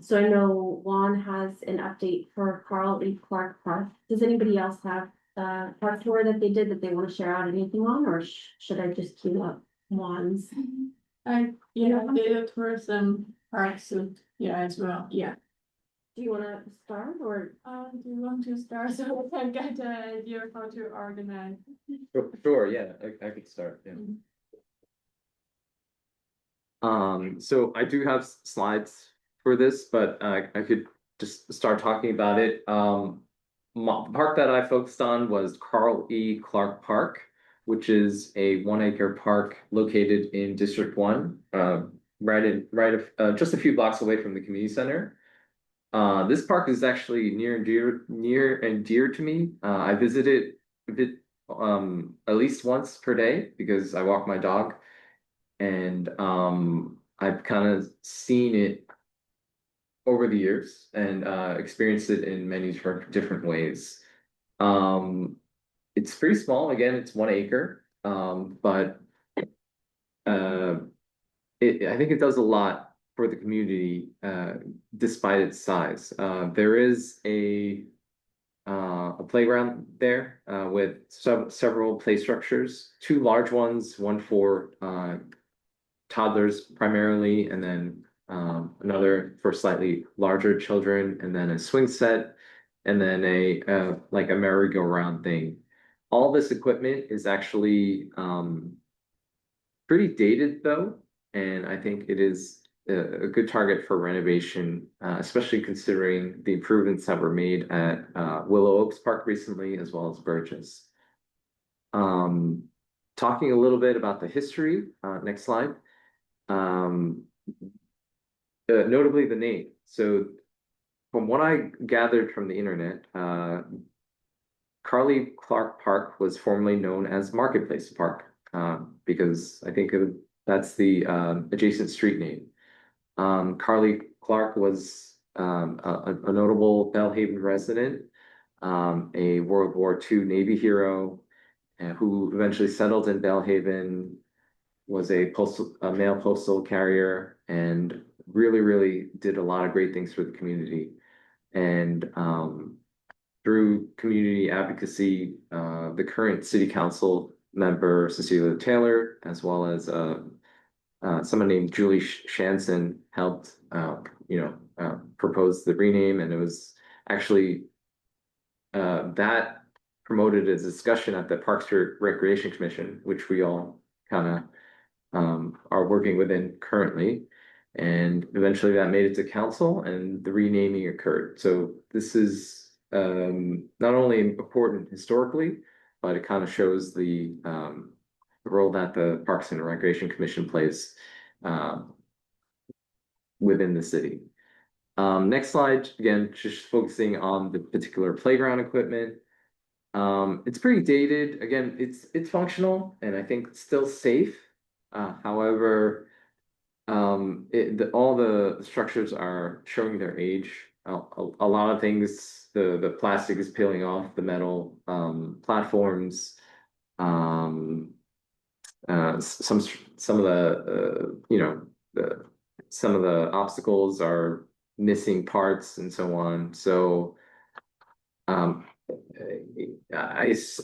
So I know Juan has an update for Carl E. Clark Park. Does anybody else have a park tour that they did that they want to share out anything on, or should I just queue up Juan's? I did tour some parks, as well, yeah. Do you want to start, or? Do you want to start so we can get an idea of how to organize? Sure, yeah, I could start, yeah. So I do have slides for this, but I could just start talking about it. The park that I focused on was Carl E. Clark Park, which is a 1 acre park located in District 1, just a few blocks away from the community center. This park is actually near and dear to me. I visit it a bit, at least once per day because I walk my dog, and I've kind of seen it over the years and experienced it in many different ways. It's pretty small. Again, it's 1 acre, but I think it does a lot for the community, despite its size. There is a playground there with several play structures, 2 large ones, one for toddlers primarily, and then another for slightly larger children, and then a swing set, and then like a merry-go-round thing. All this equipment is actually pretty dated though, and I think it is a good target for renovation, especially considering the improvements that were made at Willow Oaks Park recently, as well as Burgess. Talking a little bit about the history, next slide. Notably the name. So from what I gathered from the internet, Carl E. Clark Park was formerly known as Marketplace Park, because I think that's the adjacent street name. Carl E. Clark was a notable Belhaven resident, a World War II Navy hero, who eventually settled in Belhaven, was a mail postal carrier, and really did a lot of great things for the community. And through community advocacy, the current city council member Cecilia Taylor, as well as someone named Julie Shanson, helped propose the rename, and it was actually that promoted a discussion at the Parks and Recreation Commission, which we all kind of are working within currently. And eventually that made it to council and the renaming occurred. So this is not only important historically, but it kind of shows the role that the Parks and Recreation Commission plays within the city. Next slide, again, just focusing on the particular playground equipment. It's pretty dated. Again, it's functional and I think still safe. However, all the structures are showing their age. A lot of things, the plastic is peeling off the metal platforms. Some of the obstacles are missing parts and so on. So I'm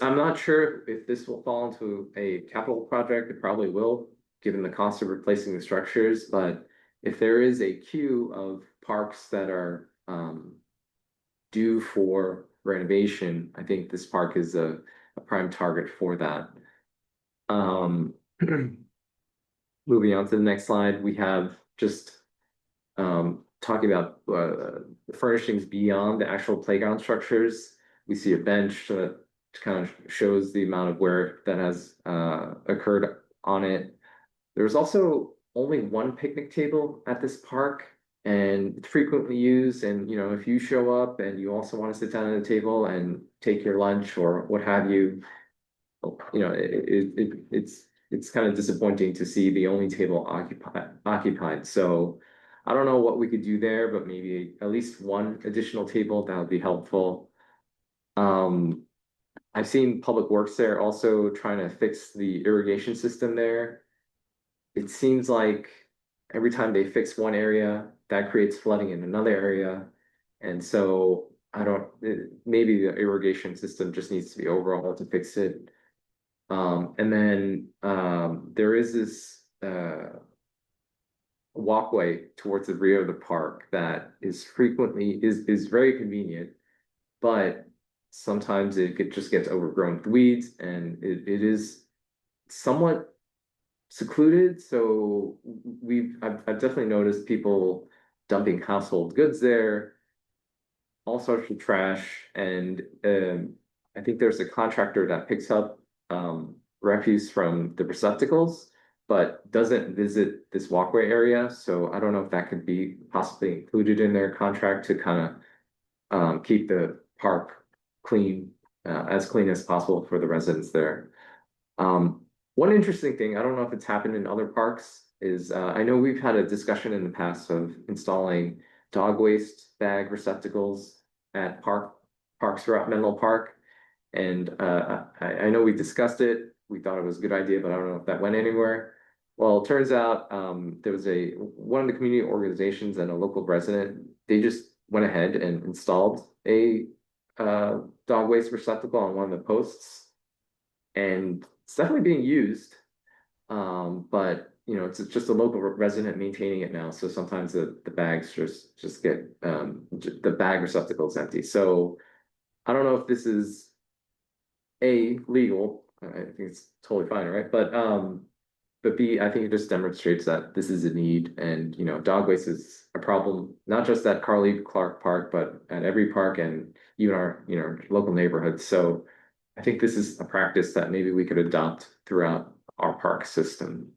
not sure if this will fall into a capital project. It probably will, given the cost of replacing the structures. But if there is a queue of parks that are due for renovation, I think this park is a prime target for that. moving on to the next slide, we have just talking about the furnishings beyond the actual playground structures. We see a bench that kind of shows the amount of wear that has occurred on it. There's also only one picnic table at this park, and it's frequently used. And you know, if you show up and you also want to sit down at a table and take your lunch or what have you, you know, it's kind of disappointing to see the only table occupied. So I don't know what we could do there, but maybe at least one additional table that would be helpful. I've seen Public Works there also trying to fix the irrigation system there. It seems like every time they fix one area, that creates flooding in another area. And so I don't, maybe the irrigation system just needs to be overhauled to fix it. And then there is this walkway towards the rear of the park that is very convenient, but sometimes just gets overgrown with weeds, and it is somewhat secluded. So I've definitely noticed people dumping household goods there, all sorts of trash, and I think there's a contractor that picks up refuse from the receptacles, but doesn't visit this walkway area. So I don't know if that could be possibly included in their contract to kind of keep the park clean, as clean as possible for the residents there. One interesting thing, I don't know if it's happened in other parks, is I know we've had a discussion in the past of installing dog waste bag receptacles at parks throughout Menlo Park. And I know we discussed it. We thought it was a good idea, but I don't know if that went anywhere. Well, it turns out there was one of the community organizations and a local resident, they just went ahead and installed a dog waste receptacle on one of the posts. And it's definitely being used. But you know, it's just a local resident maintaining it now. So sometimes the bags just get the bag receptacle is empty. So I don't know if this is legal. I think it's totally fine, right? But B, I think it just demonstrates that this is a need, and you know, dog waste is a problem, not just at Carl E. Clark Park, but at every park and even our, you know, local neighborhoods. So I think this is a practice that maybe we could adopt throughout our park system.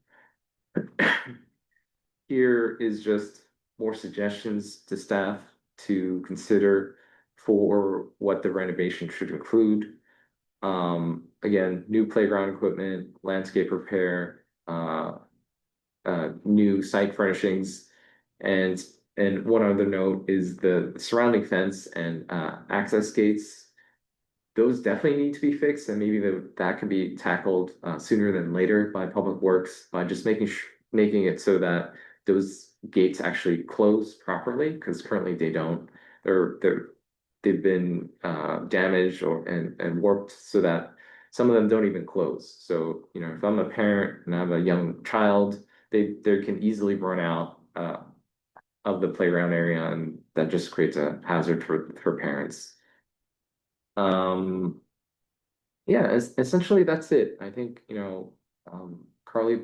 Here is just more suggestions to staff to consider for what the renovation should include. Again, new playground equipment, landscape repair, new site furnishings, and one other note is the surrounding fence and access gates. Those definitely need to be fixed, and maybe that can be tackled sooner than later by Public Works by just making it so that those gates actually close properly, because currently they don't. They've been damaged and warped so that some of them don't even close. So, you know, if I'm a parent and I have a young child, they can easily run out of the playground area, and that just creates a hazard for parents. Yeah, essentially that's it. I think, you know, Carl E.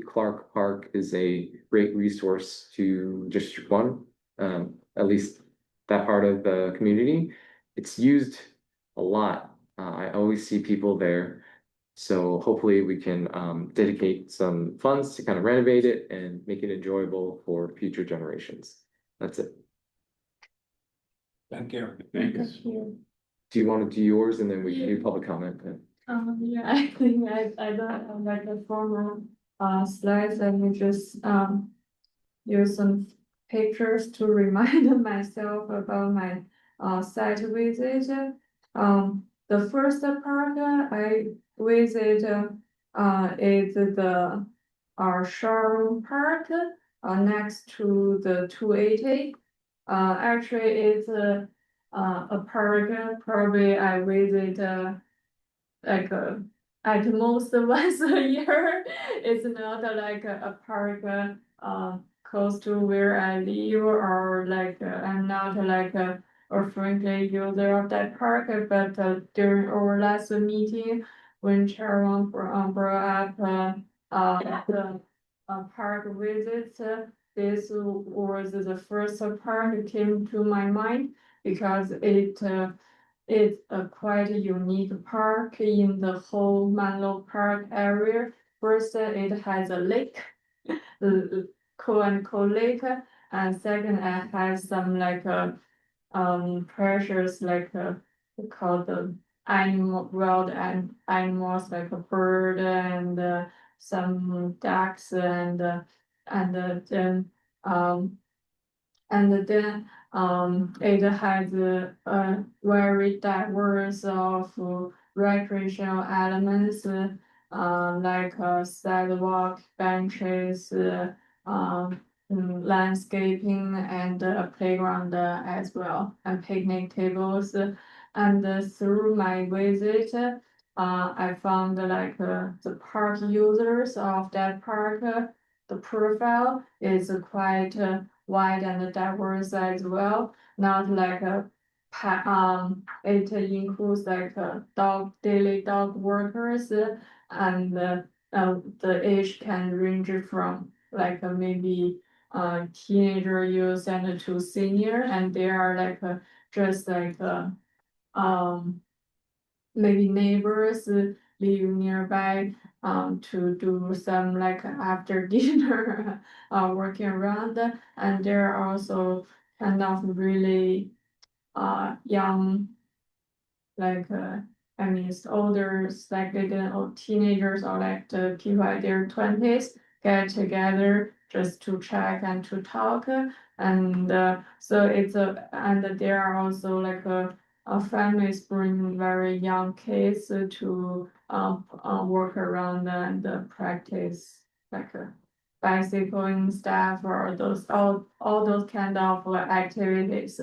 Clark Park is a great resource to District 1, at least that part of the community. It's used a lot. I always see people there. So hopefully we can dedicate some funds to kind of renovate it and make it enjoyable for future generations. That's it. Thank you. Thank you. Do you want to do yours and then we can do public comment? Yeah, I think I don't have like a formal slides. I will just use some pictures to remind myself about my site visit. The first park I visit is the Sharon Park next to the 280. Actually, it's a park. Probably I visit like at most once a year. It's not like a park close to where I live, or like I'm not like a frequent user of that park. But during our last meeting, when Chairman brought up the park visit, this was the first park that came to my mind because it's a quite a unique park in the whole Menlo Park area. First, it has a lake, the Co Lake, and second, it has some like pressures like called the animal wild and animals like a bird and some ducks then it has a very diverse of recreational elements like sidewalk benches, landscaping and a playground as well, and picnic tables. And through my visit, I found like the park users of that park, the profile is quite wide and diverse as well. Not like it includes like daily dog workers, and the age can range from like maybe teenager youth and to senior, and they are like just like maybe neighbors live nearby to do some like after dinner working around, and there are also kind of really young like I mean it's older like the teenagers or like the people at their 20s get together just to check and to talk, and so it's and there are also like families bring very young kids to work around and practice like bicycling stuff or those all those kind of activities,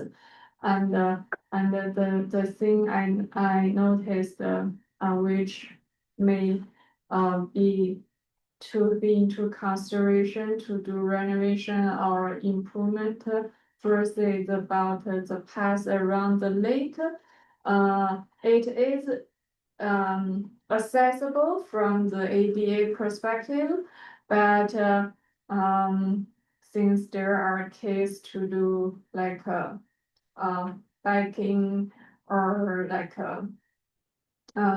and the thing I noticed which may be to be into consideration to do renovation or improvement. First is about the path around the lake. It is accessible from the ADA perspective, but since there are cases to do like biking or like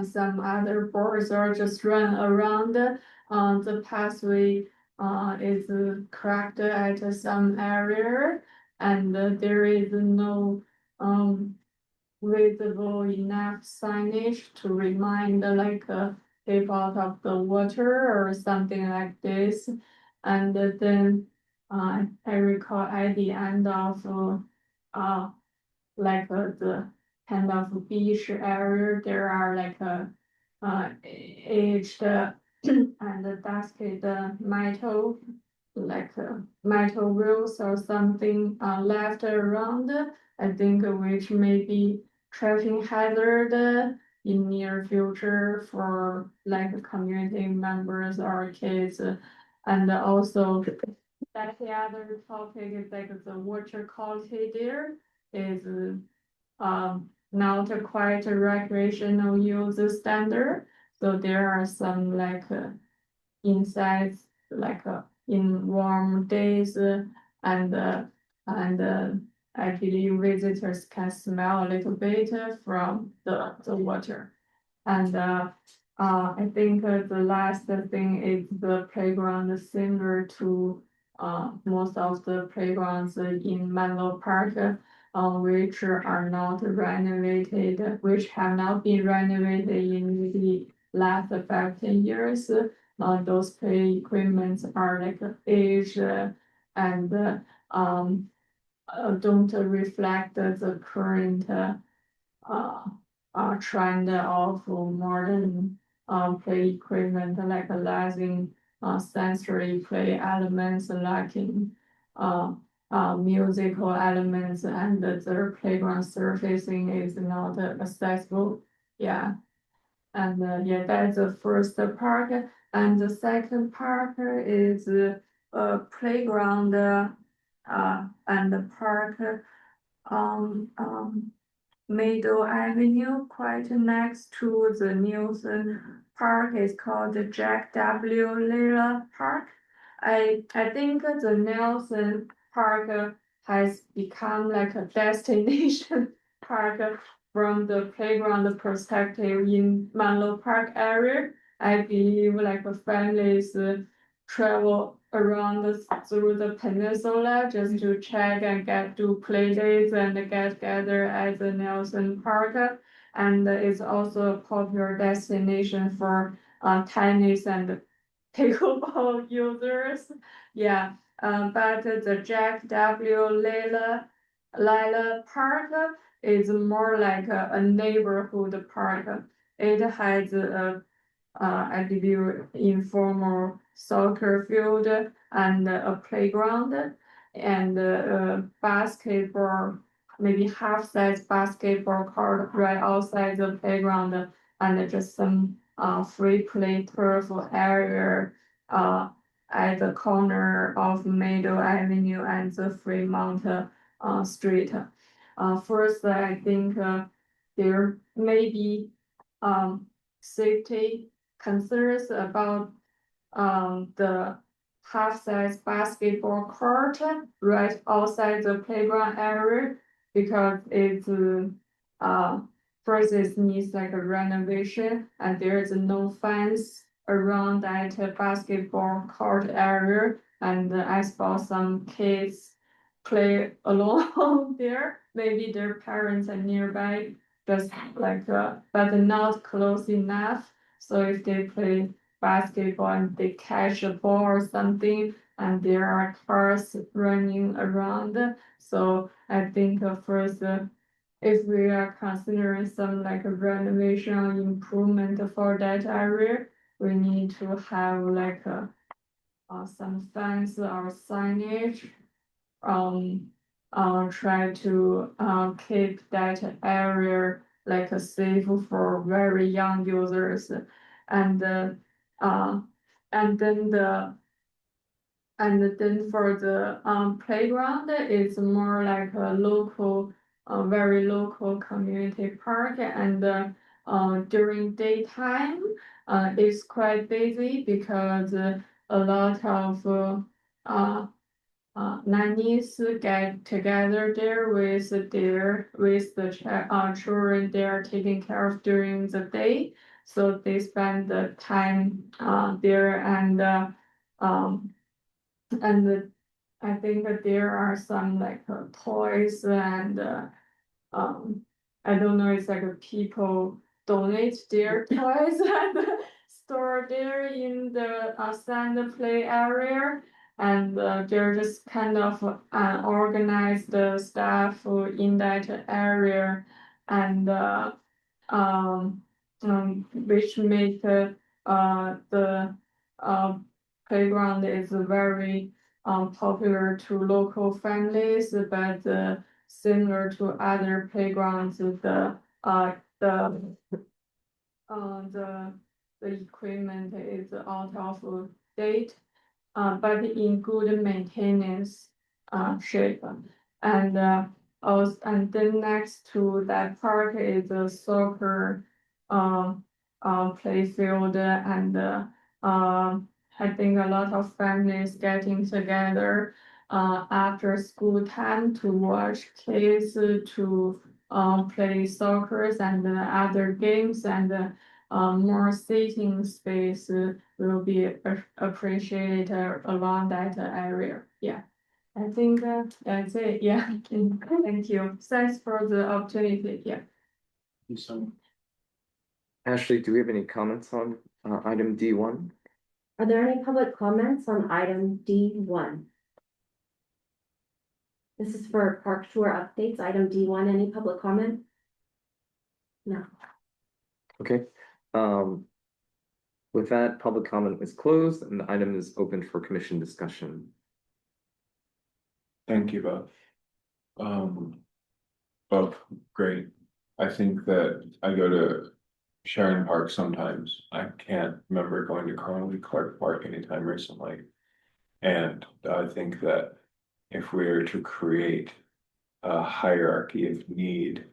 some other boards or just run around the pathway is cracked at some area, and there is no visible enough signage to remind like keep out of the water or something like this. And then I recall at the end of like the kind of beach area, there are like aged and dusty metal, like metal wheels or something left around, I think, which may be traffic hazard in near future for like community members or kids. And also that the other topic is like the water quality there is not quite a recreational use standard. So there are some like insects like in warm days, and I believe visitors can smell a little bit from the water. And I think the last thing is the playground similar to most of the playgrounds in Menlo Park, which are not renovated, which have not been renovated in the last 5-10 years. Those play equipments are like aged and don't reflect the current trend of modern play equipment, like lacking sensory play elements, lacking musical elements, and the playground surfacing is not accessible. Yeah. And yeah, that's the first part. And the second part is playground and the park Meadow Avenue, quite next to the Nielsen park is called the Jack W. Lilla Park. I think the Nelson Park has become like a destination park from the playground perspective in Menlo Park area. I believe like families travel around through the peninsula just to check and get to play dates and get together at the Nelson Park. And it's also a popular destination for tennis and pickleball users. Yeah, but the Jack W. Lilla Park is more like a neighborhood park. It has I believe informal soccer field and a playground and basketball, maybe half-size basketball court right outside the playground and just some free play turf area at the corner of Meadow Avenue and the Fremont Street. First, I think there may be safety concerns about the half-size basketball court right outside the playground area because it's first it needs like a renovation and there is no fence around that basketball court area and I saw some kids play along there. Maybe their parents are nearby, just like but not close enough. So if they play basketball and they catch a ball or something, and there are cars running around. So I think first, if we are considering some like a renovation or improvement for that area, we need to have like some fence or signage. Try to keep that area like safe for very young users, and then for the playground, it's more like a local, very local community park, and during daytime, it's quite busy because a lot of nannies get together there with the children they are taking care of during the day. So they spend the time there and I think that there are some like toys and I don't know, it's like people donate their toys and store there in the sand play area. And they're just kind of organized staff in that area and which make the playground is very popular to local families, but similar to other playgrounds, the equipment is out of date. But in good maintenance shape. And also, and then next to that park is a soccer play field and I think a lot of families getting together after school time to watch kids to play soccer and other games and more seating space will be appreciated along that area. Yeah, I think that's it. Yeah, thank you. Thanks for the opportunity. Yeah. Ashley, do we have any comments on item D1? Are there any public comments on item D1? This is for park tour updates, item D1. Any public comment? No. Okay. With that, public comment is closed and the item is open for commission discussion. Thank you both great. I think that I go to Sharon Park sometimes. I can't remember going to Carly Clark Park anytime recently. And I think that if we are to create a hierarchy of need,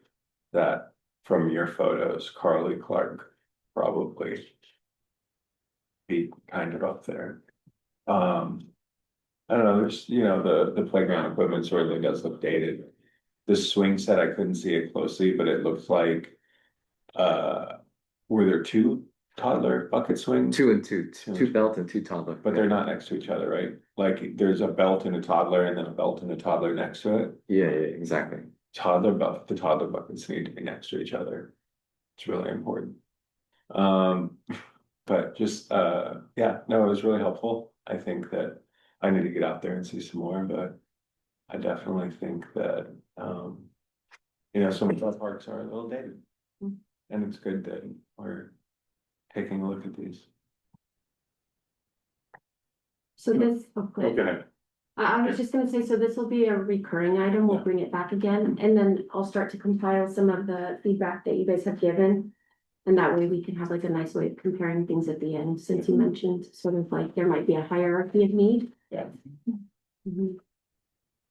that from your photos, Carly Clark probably be kind of up there. I don't know, there's, the playground equipment certainly does look dated. The swing set, I couldn't see it closely, but it looks like, were there two toddler bucket swings? Two and two belt and two toddler. But they're not next to each other, right? Like, there's a belt and a toddler and then a belt and a toddler next to it. Yeah, exactly. The toddler buckets need to be next to each other. It's really important. But just, yeah, no, it was really helpful. I think that I need to get out there and see some more, but I definitely think that, some of our parks are a little dated. And it's good that we're taking a look at these. So this, Okay. I was just gonna say, so this will be a recurring item, we'll bring it back again, and then I'll start to compile some of the feedback that you guys have given. And that way we can have like a nice way of comparing things at the end, since you mentioned sort of like there might be a hierarchy of need. Yeah. Mhm.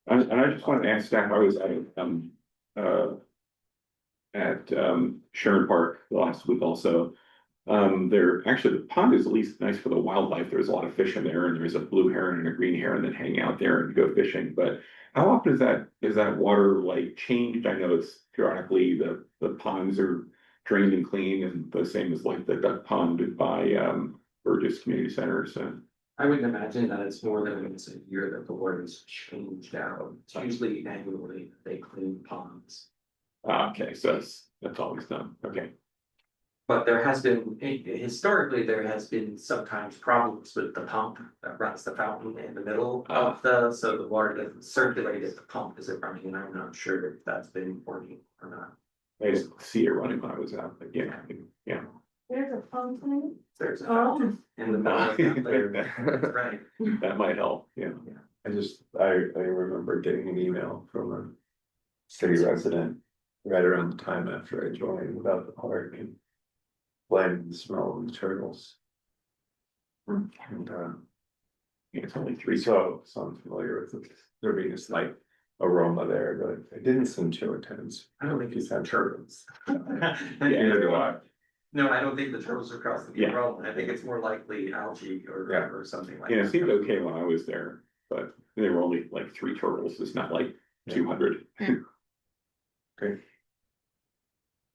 And I just wanted to ask staff, I was at Sharon Park last week also. Actually, the pond is at least nice for the wildlife. There's a lot of fish in there, and there's a blue heron and a green heron that hang out there and go fishing. But how often is that water like changed? I know it's periodically the ponds are drained and cleaned, and the same as like the duck pond by Burgess Community Center. So I would imagine that it's more than once a year that the water is changed out. It's usually annually they clean ponds. okay, so that's always done. Okay. But there has been, historically, there has been sometimes problems with the pump that runs the fountain in the middle of so the water doesn't circulate if the pump isn't running, and I'm not sure if that's been working or not. I just see it running when I was out, but yeah. There's a fountain. There's a fountain in the middle of there, right? That might help, yeah. I remember getting an email from a city resident right around the time after I joined about the park and the smell of the turtles. And it's only three. So I'm familiar with it. There being a slight aroma there, but it didn't seem too intense. I don't think it's had turtles. Neither do I. No, I don't think the turtles are crossing the Yeah. road. I think it's more likely algae or something like Yeah, that. it seemed okay when I was there, but there were only like 3 turtles. It's not like 200. Great.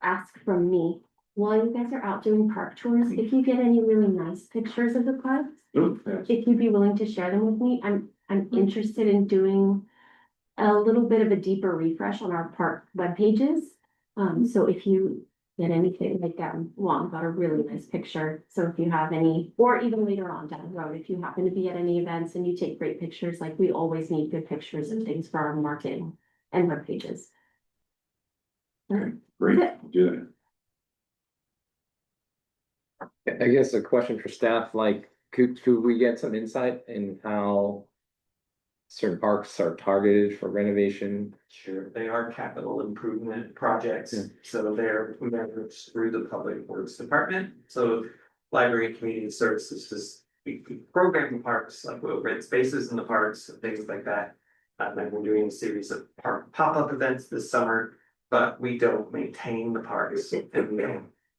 Ask from me, while you guys are out doing park tours, if you get any really nice pictures of the parks, if you'd be willing to share them with me, I'm interested in doing a little bit of a deeper refresh on our park web pages. So if you get anything like Juan got a really nice picture. So if you have any, or even later on down the road, if you happen to be at any events and you take great pictures, like we always need good pictures of things for our marketing and web pages. Great, we'll do that. I guess a question for staff, like, could we get some insight in how certain parks are targeted for renovation? Sure, they are capital improvement projects, so they're managed through the Public Works Department. So Library and Community Services just we program parks, like we'll rent spaces in the parks and things like that. And we're doing a series of park pop-up events this summer, but we don't maintain the parks, and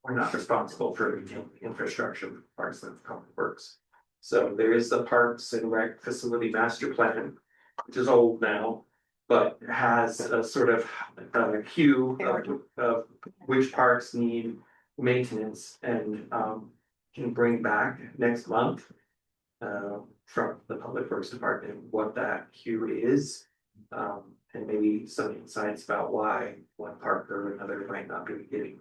we're not responsible for maintaining the infrastructure of parks and Public Works. So there is the Parks and Rec Facility Master Plan, which is old now, but has a sort of queue of which parks need maintenance and can bring back next month from the Public Works Department what that queue is, and maybe some insights about why one park or another might not be getting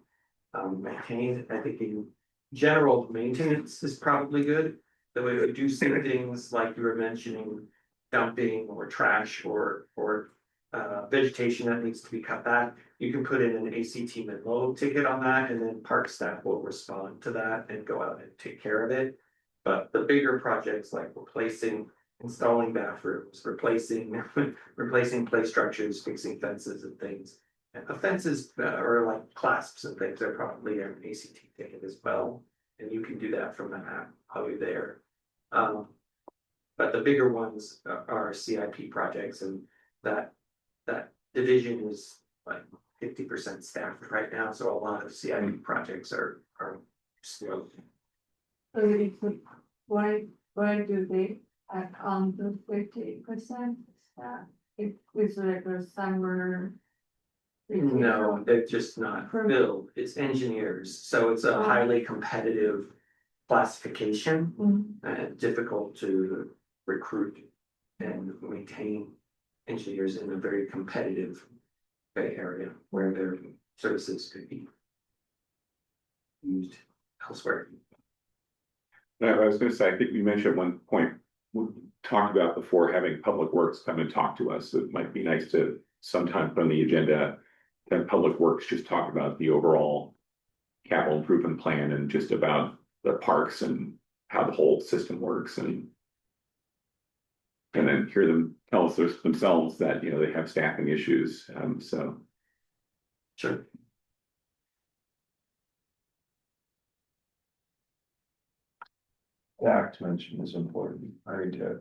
maintained. I think in general, maintenance is probably good. Though if you do see things like you were mentioning, dumping or trash or vegetation that needs to be cut back, you can put in an ACT Menlo ticket on that, and then park staff will respond to that and go out and take care of it. But the bigger projects like installing bathrooms, replacing play structures, fixing fences and things. And the fences or like clasps and things are probably an ACT ticket as well. And you can do that from the app while you're there. But the bigger ones are CIP projects, and that division is like 50% staffed right now, so a lot of CIP projects are slow. why do they account the 50%? That it is like a summer. No, it's just not filled, it's engineers, so it's a highly competitive classification. Difficult to recruit and maintain engineers in a very competitive Bay Area where their services could be used elsewhere. I was gonna say, I think we mentioned at one point, we talked about before having Public Works come and talk to us. It might be nice to sometime put on the agenda, have Public Works just talk about the overall capital improvement plan and just about the parks and how the whole system works and then hear them tell us themselves that, you know, they have staffing issues, so. Sure. The act mention is important. I need to,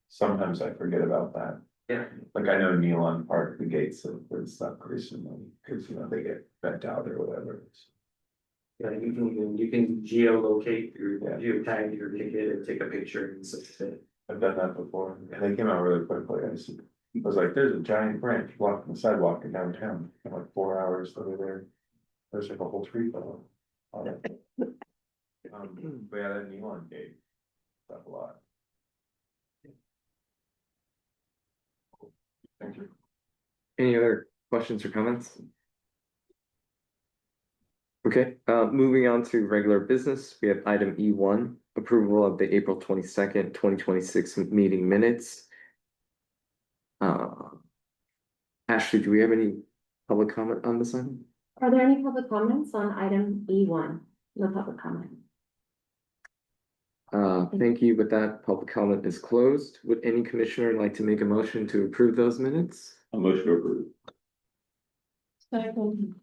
sometimes I forget about that. Yeah. Like I know Nealon Park, the gates have been stuck recently, cause you know, they get bent out or whatever. Yeah, you can geolocate your geotag your ticket and take a picture and such it. I've done that before, and they came out really quickly. I was like, there's a giant branch blocking the sidewalk in downtown, in like 4 hours over there. There's like a whole tree fell on it. But yeah, that Nealon gate, stuff a lot. Thank you. Any other questions or comments? Okay, moving on to regular business, we have item E1, approval of the April 22nd, 2026 meeting minutes. Ashley, do we have any public comment on this item? Are there any public comments on item E1? No public comment. Thank you. With that, public comment is closed. Would any commissioner like to make a motion to approve those minutes? A motion to approve. Second.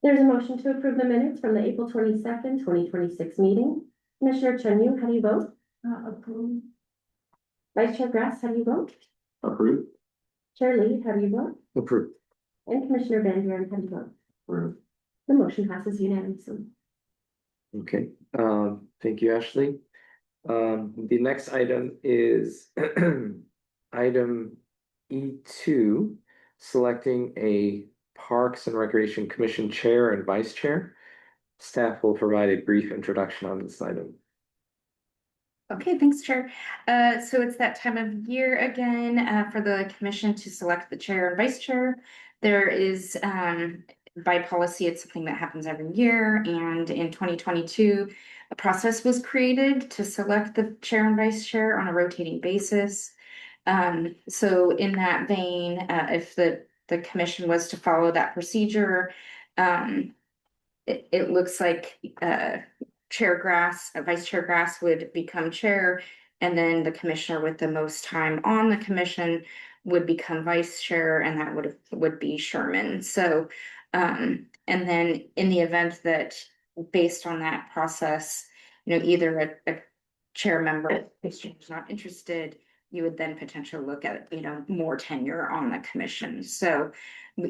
There's a motion to approve the minutes from the April 22nd, 2026 meeting. Commissioner Chen Yu, how do you vote? Approve. Vice Chair Grass, how do you vote? Approve. Chair Lee, how do you vote? Approved. And Commissioner Van Buren, how do you vote? Approved. The motion passes unanimously. Okay, thank you, Ashley. The next item is item E2, selecting a Parks and Recreation Commission Chair and Vice Chair. Staff will provide a brief introduction on this item. Okay, thanks, Chair. So it's that time of year again, for the commission to select the chair and vice chair. There is, by policy, it's something that happens every year, and in 2022, a process was created to select the chair and vice chair on a rotating basis. So in that vein, if the commission was to follow that procedure, it looks like Chair Grass, Vice Chair Grass would become chair, and then the commissioner with the most time on the commission would become vice chair, and that would be Sherman. So, and then in the event that, based on that process, you know, either a chair member is not interested, you would then potentially look at, you know, more tenure on the commission. So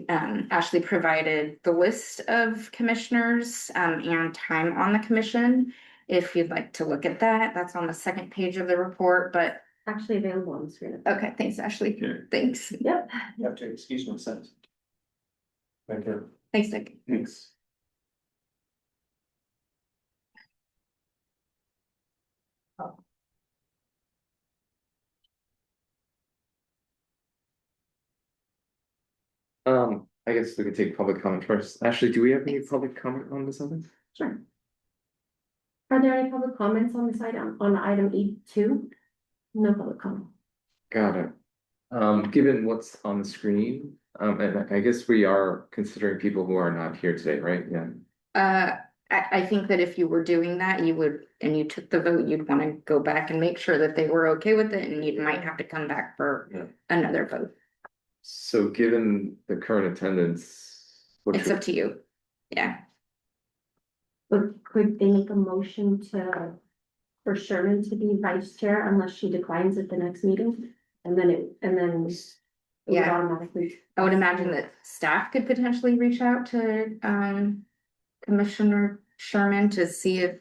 Ashley provided the list of commissioners and time on the commission. If you'd like to look at that, that's on the second page of the report, but actually available on the screen. Okay, thanks, Ashley. Thanks. Yep. You have to excuse me a second. Thank you. Thanks, Nick. Thanks. I guess we could take public comment first. Ashley, do we have any public comment on this item? Sure. Are there any public comments on this item, on item E2? No public comment. Got it. Given what's on the screen, and I guess we are considering people who are not here today, right? Yeah. I think that if you were doing that, you would, and you took the vote, you'd want to go back and make sure that they were okay with it, and you might have to come back for another vote. So given the current attendance, It's up to you. Yeah. But could they make a motion for Sherman to be vice chair unless she declines at the next meeting? And then it would Yeah. automatically. I would imagine that staff could potentially reach out to Commissioner Sherman to see if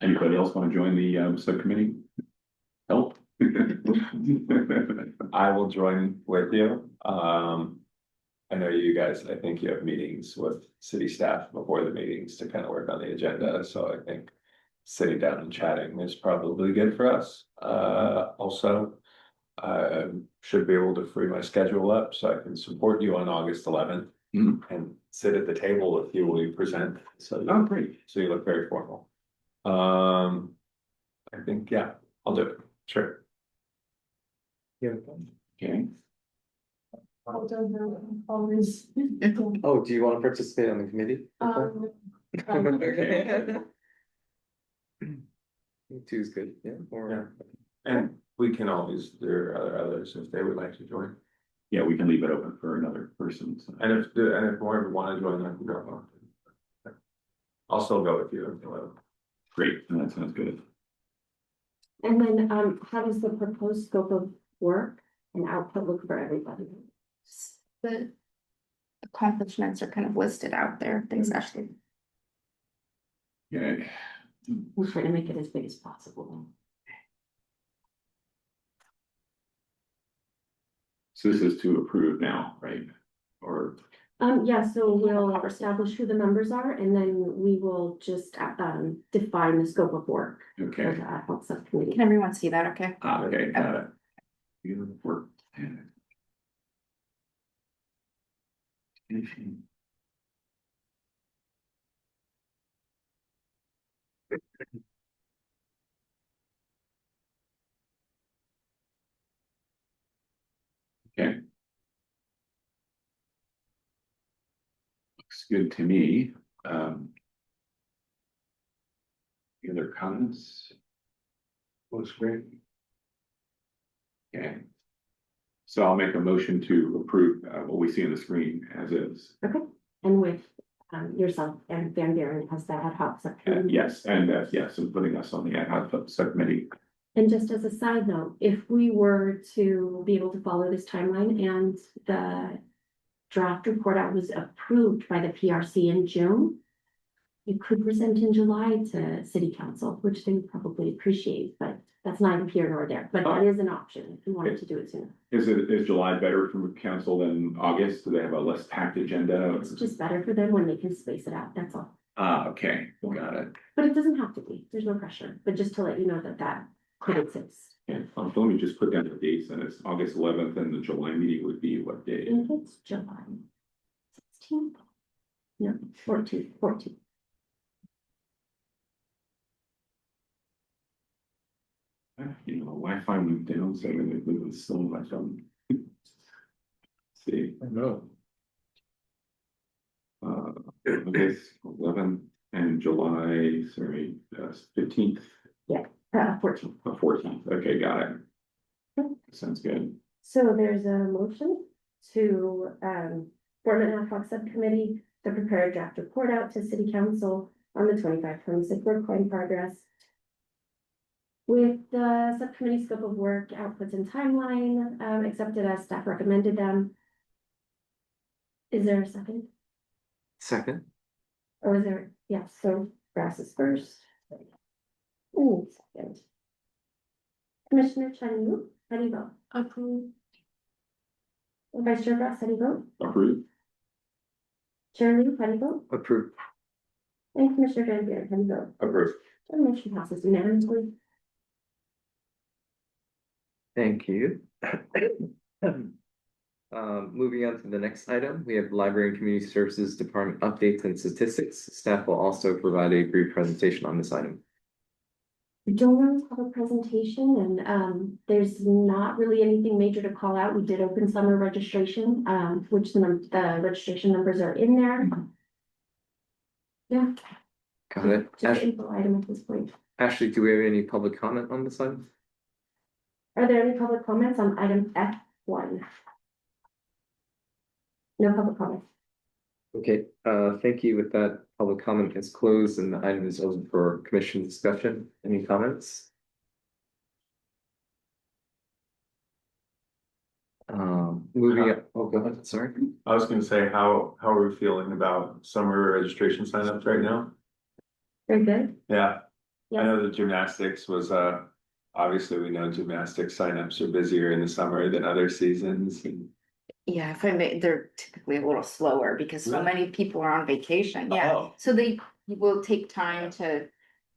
Anybody else want to join the subcommittee? Help? I will join with you. I know you guys, I think you have meetings with city staff before the meetings to kind of work on the agenda, so I think sitting down and chatting is probably good for us. Also, I should be able to free my schedule up so I can support you on August 11th and sit at the table with you while you present. So, Oh, great. so you look very formal. I think, yeah, I'll do it. Sure. Yeah. Okay. I don't know, always. Oh, do you want to participate on the committee? Two is good, yeah, or. And we can always, there are others if they would like to join. Yeah, we can leave it open for another person. So. And if more of you want to join, I can drop off. I'll still go with you. Great, that sounds good. And then, how does the proposed scope of work and output look for everybody? The accomplishments are kind of listed out there, things actually. Okay. We'll try to make it as big as possible. So this is to approve now, right? Or, Yeah, so we'll establish who the members are, and then we will just, define the scope of work. okay. For the ad hoc subcommittee. Can everyone see that, okay? Okay, got it. You work. Okay. Looks good to me. Any other comments? Looks great. Okay. So I'll make a motion to approve what we see on the screen as is. Okay, and with, yourself and Van Buren as the ad hoc subcommittee. Yes, and yes, and putting us on the ad hoc subcommittee. And just as a side note, if we were to be able to follow this timeline and the draft report out was approved by the PRC in June, you could present in July to city council, which they would probably appreciate, but that's neither here nor there, but that is an option if you wanted to do it sooner. Is July better for council than August? Do they have a less packed agenda? It's just better for them when they can space it out, that's all. Okay, got it. But it doesn't have to be, there's no pressure, but just to let you know that that could exist. And let me just put down the dates, and it's August 11th, and the July meeting would be what I day? think it's July 16th. No, 14th. You know, Wi-Fi went down, so it was still my phone. See. I know. August 11th and July, 15th. Yeah, 14th. 14th, okay, got it. Sounds good. So there's a motion to form an ad hoc subcommittee to prepare a draft report out to city council on the 25-26 work plan progress. With the subcommittee scope of work, outputs and timeline accepted as staff recommended them. Is there a second? Second. Or is there, yes, so Grass is first. Ooh, second. Commissioner Chen Wu, how do you vote? Approve. Vice Chair Grass, how do you vote? Approved. Chair Liu, how do you vote? Approved. And Commissioner Van Buren, how do you vote? Approved. The motion passes unanimously. Thank you. Moving on to the next item, we have Library and Community Services Department updates and statistics. Staff will also provide a brief presentation on this item. We don't really have a presentation and there's not really anything major to call out. We did open summer registration, which the registration numbers are in there. Yeah. Got it. Just an info item at this point. Ashley, do we have any public comment on this item? Are there any public comments on item F1? No public comment. Okay, thank you. With that, public comment is closed and the item is open for commission discussion. Any comments? Moving up, oh, go ahead, sorry. I was gonna say, how are we feeling about summer registration signups right now? Very good. Yeah, I know the gymnastics was, obviously we know gymnastics signups are busier in the summer than other seasons and. Yeah, if I may, they're typically a little slower because so Really? many people are on vacation, yeah. Oh. So they will take time to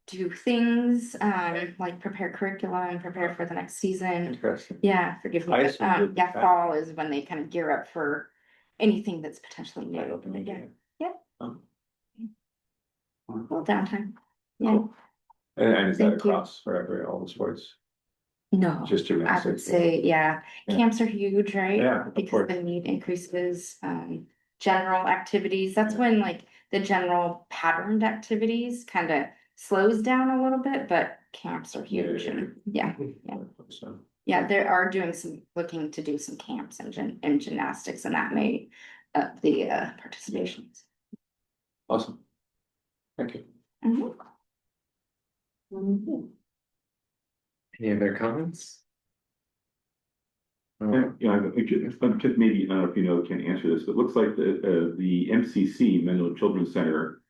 do things, like prepare curricula and prepare for the next season. Interesting. Yeah, forgive me, I but, assumed yeah, that- fall is when they kind of gear up for anything that's potentially new. Yeah, yeah, Oh. a little downtime, yeah. Cool. And is that Thank you. across for all the sports? No, Just I would gymnastics? say, yeah, Yeah. camps are huge, right? Yeah, of Because course. the need increases, general activities, that's when like the general patterned activities kind of slows down a little bit, but camps are huge and, yeah, yeah. So, Yeah, they are looking to do some camps and gymnastics and that may up the participations. awesome. Thank you. Mhm. Any other comments? Yeah, just maybe, I don't know if you know, can answer this, but it looks like the MCC, Menlo Children's Center.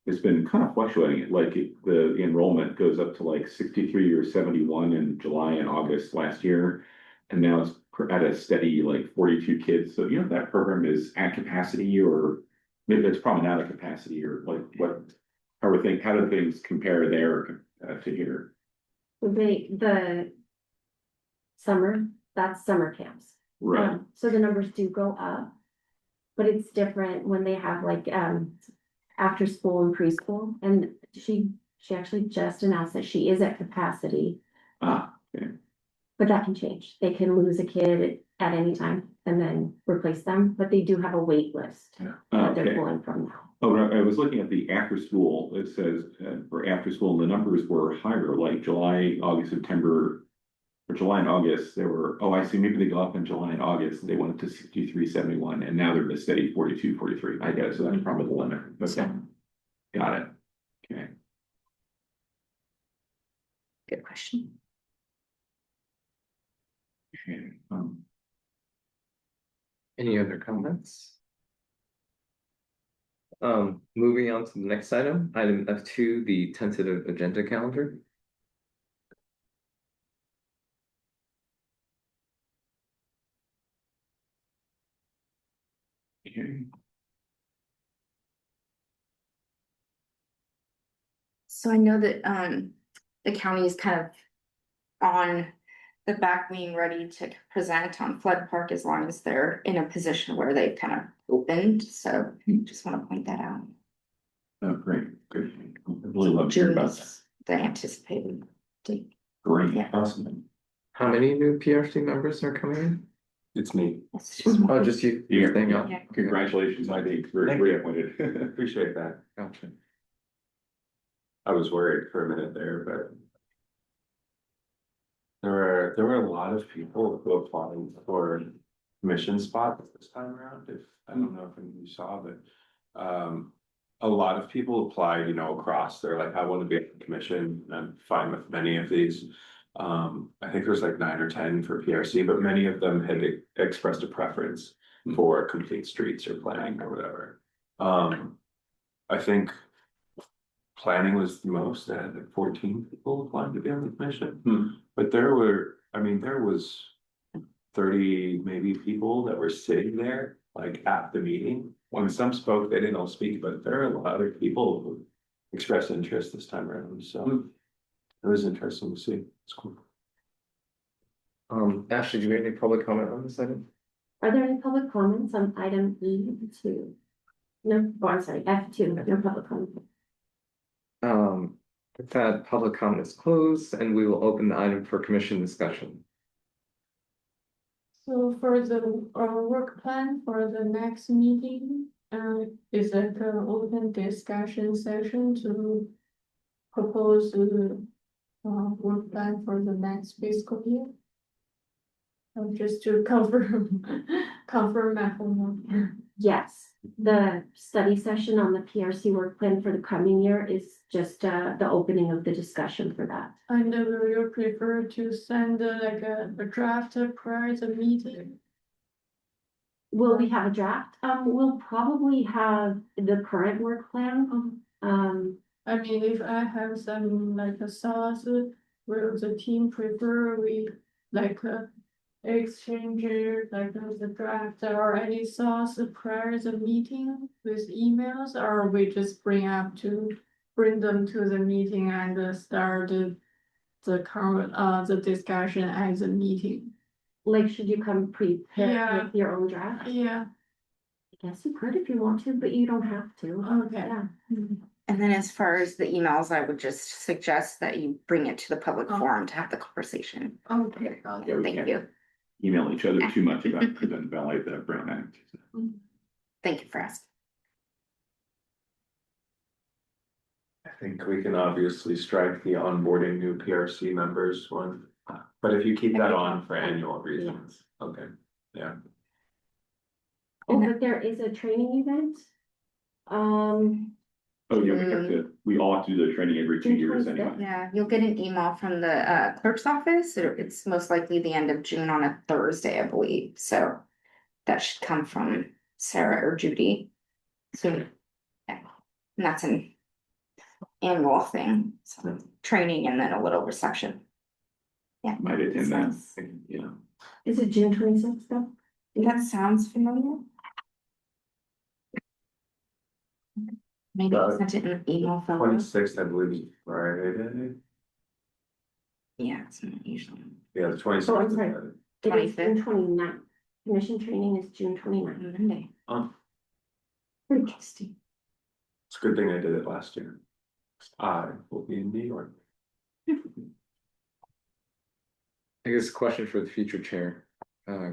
Has been kind of fluctuating, like the enrollment goes up to like 63 or 71 in July and August last year. And now it's at a steady like 42 kids, so you know, if that program is at capacity or maybe it's probably not at capacity or like what. How do things compare there to here? The summer, that's summer camps. Right. So the numbers do go up. But it's different when they have like, after school and preschool, and she actually just announced that she is at capacity. Okay. But that can change. They can lose a kid at any time and then replace them, but they do have a wait list that they're Okay. pulling from now. Oh, I was looking at the after school, it says, for after school, the numbers were higher, like July, August, September. For July and August, there were, oh, I see, maybe they go up in July and August, they went up to 63, 71, and now they're at a steady 42, 43. I guess, so that's probably the limit, okay. Got it, okay. Good question. Okay, Any other comments? Moving on to the next item F2, the tentative agenda calendar. okay. So I know that the county is kind of on the back being ready to present on Flood Park as long as they're in a position where they've kind of opened, so just want to point that out. Oh, great, good. I really love to hear about that. June's the anticipated date. Great, Yeah. awesome. How many new PRC members are coming in? It's me. It's just Oh, just you. Yeah, Thing yeah. up. Congratulations, I think, for Thank you. reappointed. Appreciate that. Gotcha. I was worried for a minute there, but. There were a lot of people who applied for commission spots this time around, I don't know if you saw, but. A lot of people applied, across, they're like, I want to be on the commission, and I'm fine with many of these. I think there's like 9 or 10 for PRC, but many of them had expressed a preference for complete streets or planning or whatever. I think. Planning was the most, I had like 14 people applying to be on the commission, but there was 30 maybe people that were sitting there, like at the meeting. When some spoke, they didn't all speak, but there are a lot of people who expressed interest this time around, so. It was interesting to see, it's cool. Ashley, do you have any public comment on this item? Are there any public comments on item E2? No, I'm sorry, F2, no public comment. With that, public comment is closed and we will open the item for commission discussion. So for the work plan for the next meeting, is it an open discussion session to propose the work plan for the next fiscal year? Just to confirm my homework. Yes, the study session on the PRC work plan for the coming year is just the opening of the discussion for that. And will you prefer to send like a draft prior to meeting? Will we have a draft? We'll probably have the current work plan, I mean, if I have some like a sauce, will the team prefer we like exchange like the draft or any sauce prior to the meeting with emails, or we just bring them to the meeting and start the discussion at the meeting. Like, should you come prepared Yeah. with your own draft? Yeah, I guess you could if you want to, but you don't have to. okay. Yeah. And then as far as the emails, I would just suggest that you bring it to the public Oh. forum to have the conversation. Okay. Thank you. Email each other too much about Present Valley, that brand act. Thank you for asking. I think we can obviously strike the onboarding new PRC members one, but if you keep that on for annual reasons, okay, yeah. Oh, but there is a training event. Oh, yeah, we all have to do the training every 2 years anyway. Yeah, you'll get an email from the clerk's office. It's most likely the end of June on a Thursday, I believe. So that should come from Sarah or Judy. So, yeah, and that's an annual thing, so training and then a little reception. Yeah. Might attend that, Nice. yeah. Is it June 26th though? That sounds familiar. Maybe I sent it in an email from. 26th, I believe, is Friday. Yeah, it's not usually. Yeah, the 26th. Oh, I'm sorry. It is June 25th. 29th. Commission training is June 29th. Monday. Interesting. It's a good thing I did it last year. I will be in New York. I guess a question for the future chair,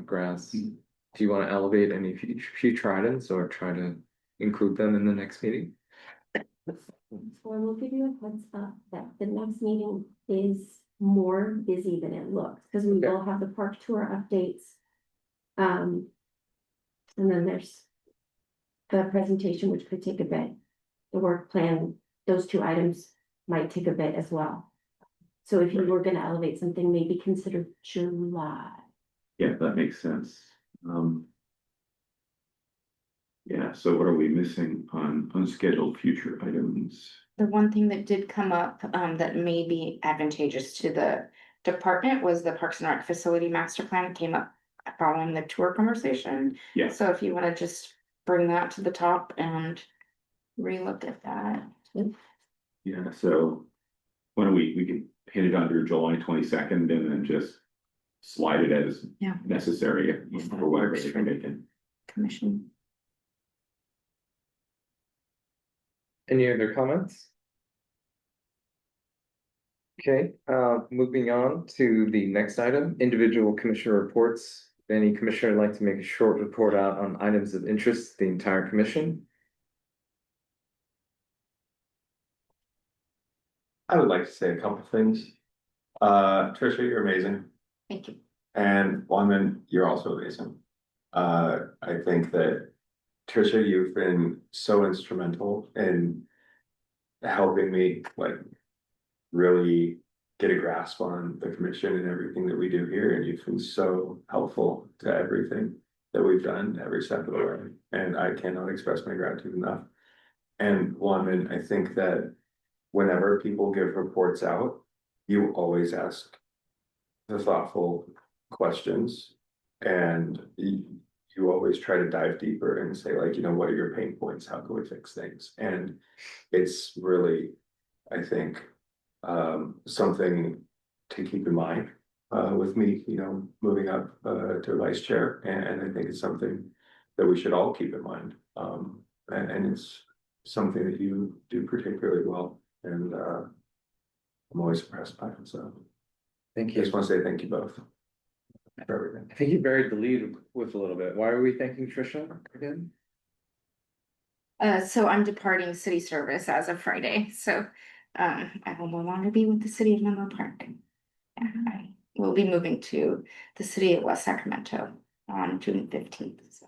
Grass. Do you want to elevate any future items or try to include them in the next meeting? So I will give you a heads up that the next meeting is more busy than it looks, because we will have the park tour updates. And then there's the presentation, which could take a bit. The work plan, those two items might take a bit as well. So if you were gonna elevate something, maybe consider July. Yeah, that makes sense. Yeah, so what are we missing on unscheduled future items? The one thing that did come up, that may be advantageous to the department was the Parks and Rec Facility Master Plan came up following the tour conversation. Yeah. So if you wanna just bring that to the top and relook at that. Yeah, so why don't we can hit it under July 22nd and then just slide it as Yeah. necessary for whatever they can make it. Commission. Any other comments? Okay, moving on to the next item, individual commissioner reports. If any commissioner would like to make a short report out on items of interest to the entire commission? I would like to say a couple things. Trisha, you're amazing. Thank you. And Wanman, you're also amazing. I think that Trisha, you've been so instrumental in helping me like really get a grasp on the commission and everything that we do here. And you've been so helpful to everything that we've done every step of the way. And I cannot express my gratitude enough. And Wanman, I think that whenever people give reports out, you always ask the thoughtful questions and you always try to dive deeper and say like, you know, what are your pain points? How can we fix things? And it's really, I think, something to keep in mind with me, you know, moving up to vice chair. And I think it's something that we should all keep in mind. And it's something that you do particularly well. And I'm always impressed by it. So Thank I you. just want to say thank you both for everything. I think you buried the lead with a little bit. Why are we thanking Trisha again? So I'm departing city service as of Friday, so I will no longer be with the city of Menlo Park. I will be moving to the city of West Sacramento on June 15th. So.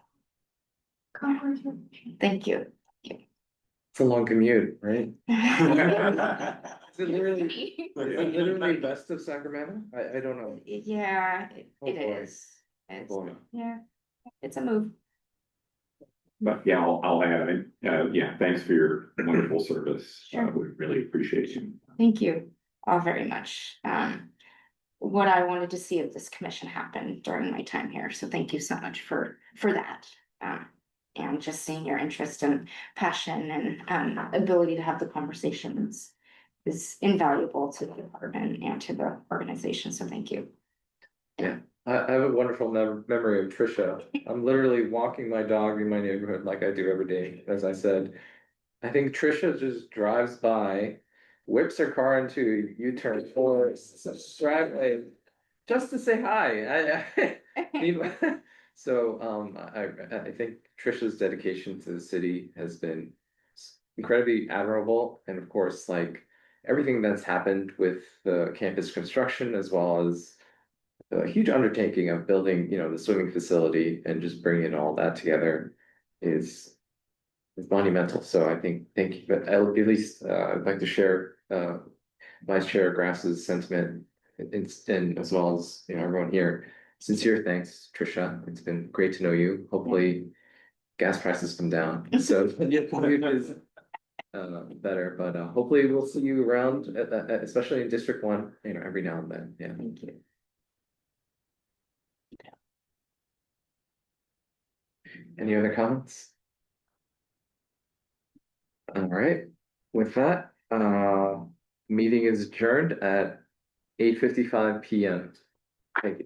Thank you. It's a long commute, right? Is it literally west of Sacramento? I don't know. Yeah, Oh, it boy. is. Oh, It's, boy. yeah, it's a move. But yeah, I'll add, yeah, thanks for your wonderful service. Sure. We really appreciate you. Thank you all very much. What I wanted to see of this commission happen during my time here, so thank you so much for that. And just seeing your interest and passion and ability to have the conversations is invaluable to the department and to the organization, so thank you. Yeah, I have a wonderful memory of Trisha. I'm literally walking my dog in my neighborhood like I do every day, as I said. I think Trisha just drives by, whips her car into a U-turn or driveway just to say hi. So I think Trisha's dedication to the city has been incredibly admirable, and of course, like everything that's happened with the campus construction as well as a huge undertaking of building, the swimming facility and just bringing all that together is monumental. So I think, thank you, but at least I'd like to share Vice Chair Grass's sentiment and as well as, everyone here. Sincere thanks, Trisha. It's been great to know you. Hopefully gas prices come down. So your commute is better, but hopefully we'll see you around, especially in District 1, every now and then. Yeah. Thank you. Any other comments? All right, with that, meeting is adjourned at 8:55 PM. Thank you.